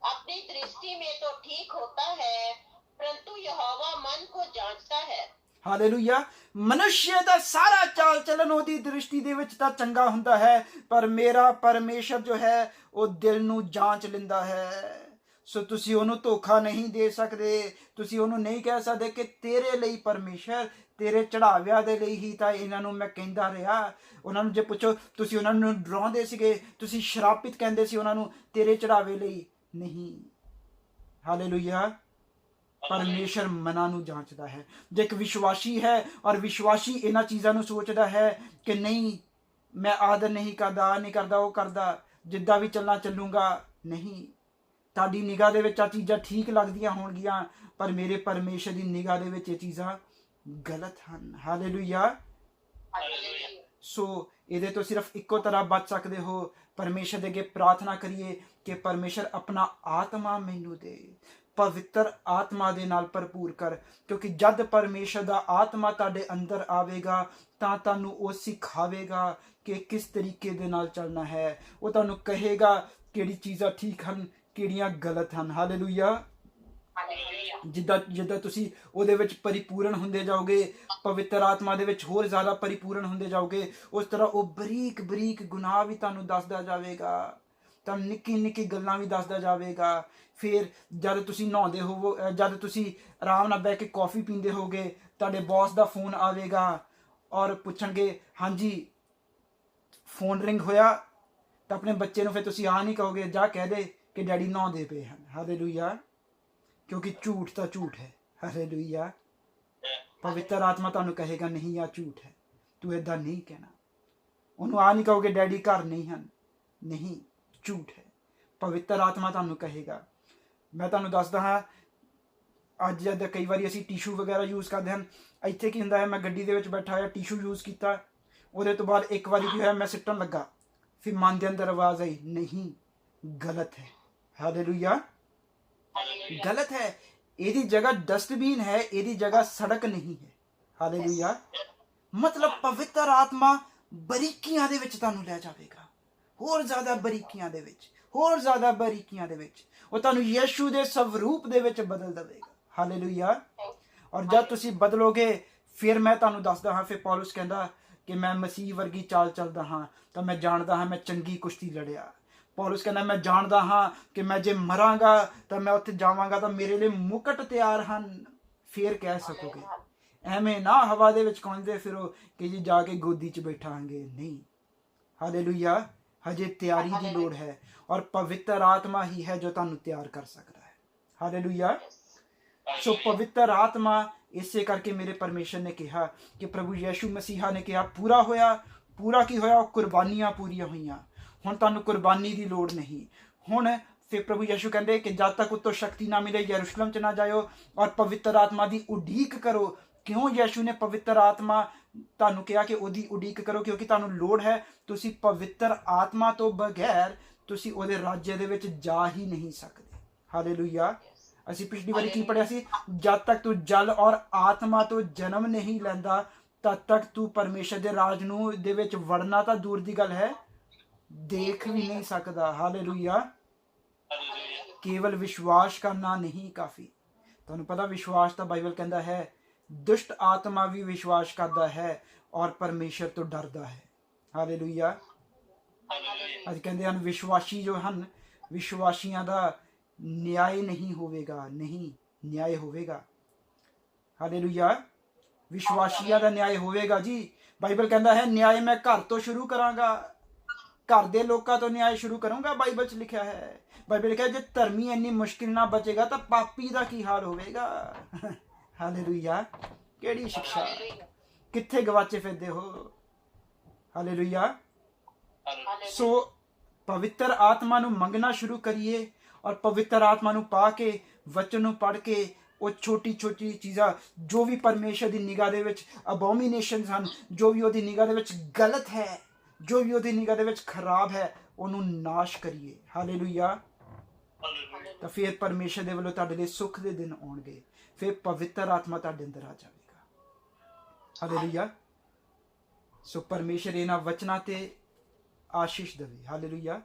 अपनी दृष्टि में तो ठीक होता है, परंतु यहोवा मन को जांचता है। ਹਾਲੇਲੂਇਆ। ਮਨੁੱਖ ਦਾ ਸਾਰਾ ਚਾਲ ਚਲਨ ਉਹਦੀ ਦ੍ਰਿਸ਼ਟੀ ਦੇ ਵਿੱਚ ਤਾਂ ਚੰਗਾ ਹੁੰਦਾ ਹੈ, ਪਰ ਮੇਰਾ ਪਰਮੇਸ਼ਰ ਜੋ ਹੈ ਉਹ ਦਿਲ ਨੂੰ ਜਾਂਚ ਲੈਂਦਾ ਹੈ। ਸੋ ਤੁਸੀਂ ਉਹਨੂੰ ਧੋਖਾ ਨਹੀਂ ਦੇ ਸਕਦੇ। ਤੁਸੀਂ ਉਹਨੂੰ ਨਹੀਂ ਕਹਿ ਸਕਦੇ ਕਿ ਤੇਰੇ ਲਈ ਪਰਮੇਸ਼ਰ, ਤੇਰੇ ਚੜਾਵਿਆਂ ਦੇ ਲਈ ਹੀ ਤਾਂ ਇਹਨਾਂ ਨੂੰ ਮੈਂ ਕਹਿੰਦਾ ਰਿਹਾ। ਉਹਨਾਂ ਨੂੰ ਜੇ ਪੁੱਛੋ, ਤੁਸੀਂ ਉਹਨਾਂ ਨੂੰ ਡਰਾਉਂਦੇ ਸੀਗੇ, ਤੁਸੀਂ ਸ਼ਰਾਪਿਤ ਕਹਿੰਦੇ ਸੀ ਉਹਨਾਂ ਨੂੰ, ਤੇਰੇ ਚੜਾਵੇ ਲਈ ਨਹੀਂ। ਹਾਲੇਲੂਇਆ। ਪਰਮੇਸ਼ਰ ਮਨਾਂ ਨੂੰ ਜਾਂਚਦਾ ਹੈ। ਜੇ ਇੱਕ ਵਿਸ਼ਵਾਸੀ ਹੈ ਔਰ ਵਿਸ਼ਵਾਸੀ ਇਹਨਾਂ ਚੀਜ਼ਾਂ ਨੂੰ ਸੋਚਦਾ ਹੈ ਕਿ ਨਹੀਂ ਮੈਂ ਆਦਰ ਨਹੀਂ ਕਰਦਾ, ਉਹ ਕਰਦਾ, ਜਿੱਦਾਂ ਵੀ ਚੱਲਣਾ ਚੱਲੂਗਾ, ਨਹੀਂ। ਤੁਹਾਡੀ ਨਿਗਾਹ ਦੇ ਵਿੱਚ ਆ ਚੀਜ਼ਾਂ ਠੀਕ ਲੱਗਦੀਆਂ ਹੋਣਗੀਆਂ, ਪਰ ਮੇਰੇ ਪਰਮੇਸ਼ਰ ਦੀ ਨਿਗਾਹ ਦੇ ਵਿੱਚ ਇਹ ਚੀਜ਼ਾਂ ਗਲਤ ਹਨ। ਹਾਲੇਲੂਇਆ। ਸੋ ਇਹਦੇ ਤੋਂ ਸਿਰਫ ਇੱਕੋ ਤਰ੍ਹਾਂ ਬਚ ਸਕਦੇ ਹੋ। ਪਰਮੇਸ਼ਰ ਦੇ ਅੱਗੇ ਪ੍ਰਾਰਥਨਾ ਕਰੀਏ ਕਿ ਪਰਮੇਸ਼ਰ ਆਪਣਾ ਆਤਮਾ ਮੈਨੂੰ ਦੇ, ਪਵਿੱਤਰ ਆਤਮਾ ਦੇ ਨਾਲ ਭਰਪੂਰ ਕਰ, ਕਿਉਂਕਿ ਜਦ ਪਰਮੇਸ਼ਰ ਦਾ ਆਤਮਾ ਤੁਹਾਡੇ ਅੰਦਰ ਆਵੇਗਾ ਤਾਂ ਤੁਹਾਨੂੰ ਉਹ ਸਿਖਾਵੇਗਾ ਕਿ ਕਿਸ ਤਰੀਕੇ ਦੇ ਨਾਲ ਚੱਲਣਾ ਹੈ। ਉਹ ਤੁਹਾਨੂੰ ਕਹੇਗਾ ਕਿਹੜੀ ਚੀਜ਼ਾਂ ਠੀਕ ਹਨ, ਕਿਹੜੀਆਂ ਗਲਤ ਹਨ। ਹਾਲੇਲੂਇਆ। ਜਿੱਦਾਂ ਤੁਸੀਂ ਉਹਦੇ ਵਿੱਚ ਪਰਿਪੂਰਨ ਹੁੰਦੇ ਜਾਓਗੇ, ਪਵਿੱਤਰ ਆਤਮਾ ਦੇ ਵਿੱਚ ਹੋਰ ਜ਼ਿਆਦਾ ਪਰਿਪੂਰਨ ਹੁੰਦੇ ਜਾਓਗੇ, ਉਸ ਤਰ੍ਹਾਂ ਉਹ ਬਰੀਕ ਬਰੀਕ ਗੁਨਾਹ ਵੀ ਤੁਹਾਨੂੰ ਦੱਸਦਾ ਜਾਵੇਗਾ, ਤੁਹਾਨੂੰ ਨਿੱਕੀ ਨਿੱਕੀ ਗੱਲਾਂ ਵੀ ਦੱਸਦਾ ਜਾਵੇਗਾ। ਫਿਰ ਜਦ ਤੁਸੀਂ ਨਹਾਉਂਦੇ ਹੋਵੋ, ਜਦ ਤੁਸੀਂ ਆਰਾਮ ਨਾਲ ਬਹਿ ਕੇ ਕੌਫੀ ਪੀਂਦੇ ਹੋਗੇ, ਤੁਹਾਡੇ ਬੌਸ ਦਾ ਫੋਨ ਆਵੇਗਾ ਔਰ ਪੁੱਛਣਗੇ ਹਾਂਜੀ ਫੋਨ ਰਿੰਗ ਹੋਇਆ, ਤਾਂ ਆਪਣੇ ਬੱਚੇ ਨੂੰ ਫਿਰ ਤੁਸੀਂ ਆ ਨਹੀਂ ਕਹੋਗੇ, ਜਾ ਕਹਿ ਦੇ ਕਿ ਡੈਡੀ ਨਹਾਉਂਦੇ ਪਏ ਹਨ। ਹਾਲੇਲੂਇਆ। ਕਿਉਂਕਿ ਝੂਠ ਤਾਂ ਝੂਠ ਹੈ। ਹਾਲੇਲੂਇਆ। ਪਵਿੱਤਰ ਆਤਮਾ ਤੁਹਾਨੂੰ ਕਹੇਗਾ ਨਹੀਂ ਆ ਝੂਠ ਹੈ, ਤੂੰ ਏਦਾਂ ਨਹੀਂ ਕਹਿਣਾ। ਉਹਨੂੰ ਆ ਨਹੀਂ ਕਹੋਗੇ ਡੈਡੀ ਘਰ ਨਹੀਂ ਹਨ, ਨਹੀਂ, ਝੂਠ ਹੈ। ਪਵਿੱਤਰ ਆਤਮਾ ਤੁਹਾਨੂੰ ਕਹੇਗਾ। ਮੈਂ ਤੁਹਾਨੂੰ ਦੱਸਦਾ ਹਾਂ, ਅੱਜ ਜਦ ਕਈ ਵਾਰੀ ਅਸੀਂ ਟਿਸ਼ੂ ਵਗੈਰਾ ਯੂਜ਼ ਕਰਦੇ ਹਨ, ਇੱਥੇ ਕੀ ਹੁੰਦਾ ਹੈ, ਮੈਂ ਗੱਡੀ ਦੇ ਵਿੱਚ ਬੈਠਾ ਹੋਇਆ ਟਿਸ਼ੂ ਯੂਜ਼ ਕੀਤਾ, ਉਹਦੇ ਤੋਂ ਬਾਅਦ ਇੱਕ ਵਾਰੀ ਕੀ ਹੋਇਆ, ਮੈਂ ਸਿੱਟਣ ਲੱਗਾ, ਫਿਰ ਮਨ ਦੇ ਅੰਦਰ ਆਵਾਜ਼ ਆਈ ਨਹੀਂ ਗਲਤ ਹੈ। ਹਾਲੇਲੂਇਆ। ਗਲਤ ਹੈ। ਇਹਦੀ ਜਗ੍ਹਾ ਡਸਟਬਿਨ ਹੈ, ਇਹਦੀ ਜਗ੍ਹਾ ਸੜਕ ਨਹੀਂ ਹੈ। ਹਾਲੇਲੂਇਆ। ਮਤਲਬ ਪਵਿੱਤਰ ਆਤਮਾ ਬਰੀਕੀਆਂ ਦੇ ਵਿੱਚ ਤੁਹਾਨੂੰ ਲੈ ਜਾਵੇਗਾ, ਹੋਰ ਜ਼ਿਆਦਾ ਬਰੀਕੀਆਂ ਦੇ ਵਿੱਚ, ਹੋਰ ਜ਼ਿਆਦਾ ਬਰੀਕੀਆਂ ਦੇ ਵਿੱਚ। ਉਹ ਤੁਹਾਨੂੰ ਯਿਸੂ ਦੇ ਸਵਰੂਪ ਦੇ ਵਿੱਚ ਬਦਲ ਦੇਵੇਗਾ। ਹਾਲੇਲੂਇਆ। ਔਰ ਜਦ ਤੁਸੀਂ ਬਦਲੋਗੇ, ਫਿਰ ਮੈਂ ਤੁਹਾਨੂੰ ਦੱਸਦਾ ਹਾਂ, ਫਿਰ ਪੌਲੁਸ ਕਹਿੰਦਾ ਕਿ ਮੈਂ ਮਸੀਹ ਵਰਗੀ ਚਾਲ ਚੱਲਦਾ ਹਾਂ ਤਾਂ ਮੈਂ ਜਾਣਦਾ ਹਾਂ ਮੈਂ ਚੰਗੀ ਕੁਸ਼ਤੀ ਲੜਿਆ। ਪੌਲੁਸ ਕਹਿੰਦਾ ਮੈਂ ਜਾਣਦਾ ਹਾਂ ਕਿ ਮੈਂ ਜੇ ਮਰਾਂਗਾ ਤਾਂ ਮੈਂ ਉੱਥੇ ਜਾਵਾਂਗਾ ਤਾਂ ਮੇਰੇ ਲਈ ਮੁਕਟ ਤਿਆਰ ਹਨ। ਫਿਰ ਕਹਿ ਸਕੋਗੇ ਐਵੇਂ ਨਾ ਹਵਾ ਦੇ ਵਿੱਚ ਕੌਂਦੇ ਫਿਰੋ ਕਿ ਜੀ ਜਾ ਕੇ ਗੋਦੀ 'ਚ ਬੈਠਾਂਗੇ, ਨਹੀਂ। ਹਾਲੇਲੂਇਆ। ਹਜੇ ਤਿਆਰੀ ਦੀ ਲੋੜ ਹੈ ਔਰ ਪਵਿੱਤਰ ਆਤਮਾ ਹੀ ਹੈ ਜੋ ਤੁਹਾਨੂੰ ਤਿਆਰ ਕਰ ਸਕਦਾ ਹੈ। ਹਾਲੇਲੂਇਆ। ਸੋ ਪਵਿੱਤਰ ਆਤਮਾ ਇਸੇ ਕਰਕੇ ਮੇਰੇ ਪਰਮੇਸ਼ਰ ਨੇ ਕਿਹਾ ਕਿ ਪ੍ਰਭੂ ਯਿਸੂ ਮਸੀਹਾ ਨੇ ਕਿਹਾ ਪੂਰਾ ਹੋਇਆ। ਪੂਰਾ ਕੀ ਹੋਇਆ? ਕੁਰਬਾਨੀਆਂ ਪੂਰੀਆਂ ਹੋਈਆਂ। ਹੁਣ ਤੁਹਾਨੂੰ ਕੁਰਬਾਨੀ ਦੀ ਲੋੜ ਨਹੀਂ। ਹੁਣ ਫਿਰ ਪ੍ਰਭੂ ਯਿਸੂ ਕਹਿੰਦੇ ਕਿ ਜਦ ਤੱਕ ਉੱਤੋਂ ਸ਼ਕਤੀ ਨਾ ਮਿਲੇ ਯਰੂਸ਼ਲਮ 'ਚ ਨਾ ਜਾਇਓ ਔਰ ਪਵਿੱਤਰ ਆਤਮਾ ਦੀ ਉਡੀਕ ਕਰੋ। ਕਿਉਂ ਯਿਸੂ ਨੇ ਪਵਿੱਤਰ ਆਤਮਾ ਤੁਹਾਨੂੰ ਕਿਹਾ ਕਿ ਉਹਦੀ ਉਡੀਕ ਕਰੋ? ਕਿਉਂਕਿ ਤੁਹਾਨੂੰ ਲੋੜ ਹੈ। ਤੁਸੀਂ ਪਵਿੱਤਰ ਆਤਮਾ ਤੋਂ ਬਗੈਰ ਤੁਸੀਂ ਉਹਦੇ ਰਾਜ ਦੇ ਵਿੱਚ ਜਾ ਹੀ ਨਹੀਂ ਸਕਦੇ। ਹਾਲੇਲੂਇਆ। ਅਸੀਂ ਪਿਛਲੀ ਵਾਰੀ ਕੀ ਪੜ੍ਹਿਆ ਸੀ? ਜਦ ਤੱਕ ਤੂੰ ਜਲ ਔਰ ਆਤਮਾ ਤੋਂ ਜਨਮ ਨਹੀਂ ਲੈਂਦਾ ਤਦ ਤੱਕ ਤੂੰ ਪਰਮੇਸ਼ਰ ਦੇ ਰਾਜ ਨੂੰ ਦੇ ਵਿੱਚ ਵੜਨਾ ਤਾਂ ਦੂਰ ਦੀ ਗੱਲ ਹੈ, ਦੇਖ ਵੀ ਨਹੀਂ ਸਕਦਾ। ਹਾਲੇਲੂਇਆ। ਕੇਵਲ ਵਿਸ਼ਵਾਸ ਕਰਨਾ ਨਹੀਂ ਕਾਫੀ। ਤੁਹਾਨੂੰ ਪਤਾ ਵਿਸ਼ਵਾਸ ਤਾਂ ਬਾਈਬਲ ਕਹਿੰਦਾ ਹੈ ਦੁਸ਼ਟ ਆਤਮਾ ਵੀ ਵਿਸ਼ਵਾਸ ਕਰਦਾ ਹੈ ਔਰ ਪਰਮੇਸ਼ਰ ਤੋਂ ਡਰਦਾ ਹੈ। ਹਾਲੇਲੂਇਆ। ਅੱਜ ਕਹਿੰਦੇ ਹਨ ਵਿਸ਼ਵਾਸੀ ਜੋ ਹਨ, ਵਿਸ਼ਵਾਸੀਆਂ ਦਾ ਨਿਆਏ ਨਹੀਂ ਹੋਵੇਗਾ, ਨਹੀਂ ਨਿਆਏ ਹੋਵੇਗਾ। ਹਾਲੇਲੂਇਆ। ਵਿਸ਼ਵਾਸੀਆਂ ਦਾ ਨਿਆਏ ਹੋਵੇਗਾ ਜੀ। ਬਾਈਬਲ ਕਹਿੰਦਾ ਹੈ ਨਿਆਏ ਮੈਂ ਘਰ ਤੋਂ ਸ਼ੁਰੂ ਕਰਾਂਗਾ, ਘਰ ਦੇ ਲੋਕਾਂ ਤੋਂ ਨਿਆਏ ਸ਼ੁਰੂ ਕਰੂੰਗਾ। ਬਾਈਬਲ 'ਚ ਲਿਖਿਆ ਹੈ। ਬਾਈਬਲ ਲਿਖਿਆ ਜੇ ਧਰਮੀ ਇੰਨੀ ਮੁਸ਼ਕਿਲ ਨਾਲ ਬਚੇਗਾ ਤਾਂ ਪਾਪੀ ਦਾ ਕੀ ਹਾਲ ਹੋਵੇਗਾ। ਹਾਲੇਲੂਇਆ। ਕਿਹੜੀ ਸਿੱਖਿਆ, ਕਿੱਥੇ ਗਵਾਚੇ ਫਿਰਦੇ ਹੋ। ਹਾਲੇਲੂਇਆ। ਸੋ ਪਵਿੱਤਰ ਆਤਮਾ ਨੂੰ ਮੰਗਣਾ ਸ਼ੁਰੂ ਕਰੀਏ ਔਰ ਪਵਿੱਤਰ ਆਤਮਾ ਨੂੰ ਪਾ ਕੇ ਵਚਨ ਨੂੰ ਪੜ੍ਹ ਕੇ ਉਹ ਛੋਟੀ ਛੋਟੀ ਚੀਜ਼ਾਂ ਜੋ ਵੀ ਪਰਮੇਸ਼ਰ ਦੀ ਨਿਗਾਹ ਦੇ ਵਿੱਚ ਅਬੋਮੀਨੇਸ਼ਨਸ ਹਨ, ਜੋ ਵੀ ਉਹਦੀ ਨਿਗਾਹ ਦੇ ਵਿੱਚ ਗਲਤ ਹੈ, ਜੋ ਵੀ ਉਹਦੀ ਨਿਗਾਹ ਦੇ ਵਿੱਚ ਖਰਾਬ ਹੈ, ਉਹਨੂੰ ਨਾਸ਼ ਕਰੀਏ। ਹਾਲੇਲੂਇਆ। ਤਾਂ ਫਿਰ ਪਰਮੇਸ਼ਰ ਦੇ ਵੱਲੋਂ ਤੁਹਾਡੇ ਲਈ ਸੁੱਖ ਦੇ ਦਿਨ ਆਉਣਗੇ। ਫਿਰ ਪਵਿੱਤਰ ਆਤਮਾ ਤੁਹਾਡੇ ਅੰਦਰ ਆ ਜਾਵੇਗਾ। ਹਾਲੇਲੂਇਆ। ਸੋ ਪਰਮੇਸ਼ਰ ਇਹਨਾਂ ਵਚਨਾਂ ਤੇ ਆਸ਼ੀਸ਼ ਦੇਵੇ। ਹਾਲੇਲੂਇਆ।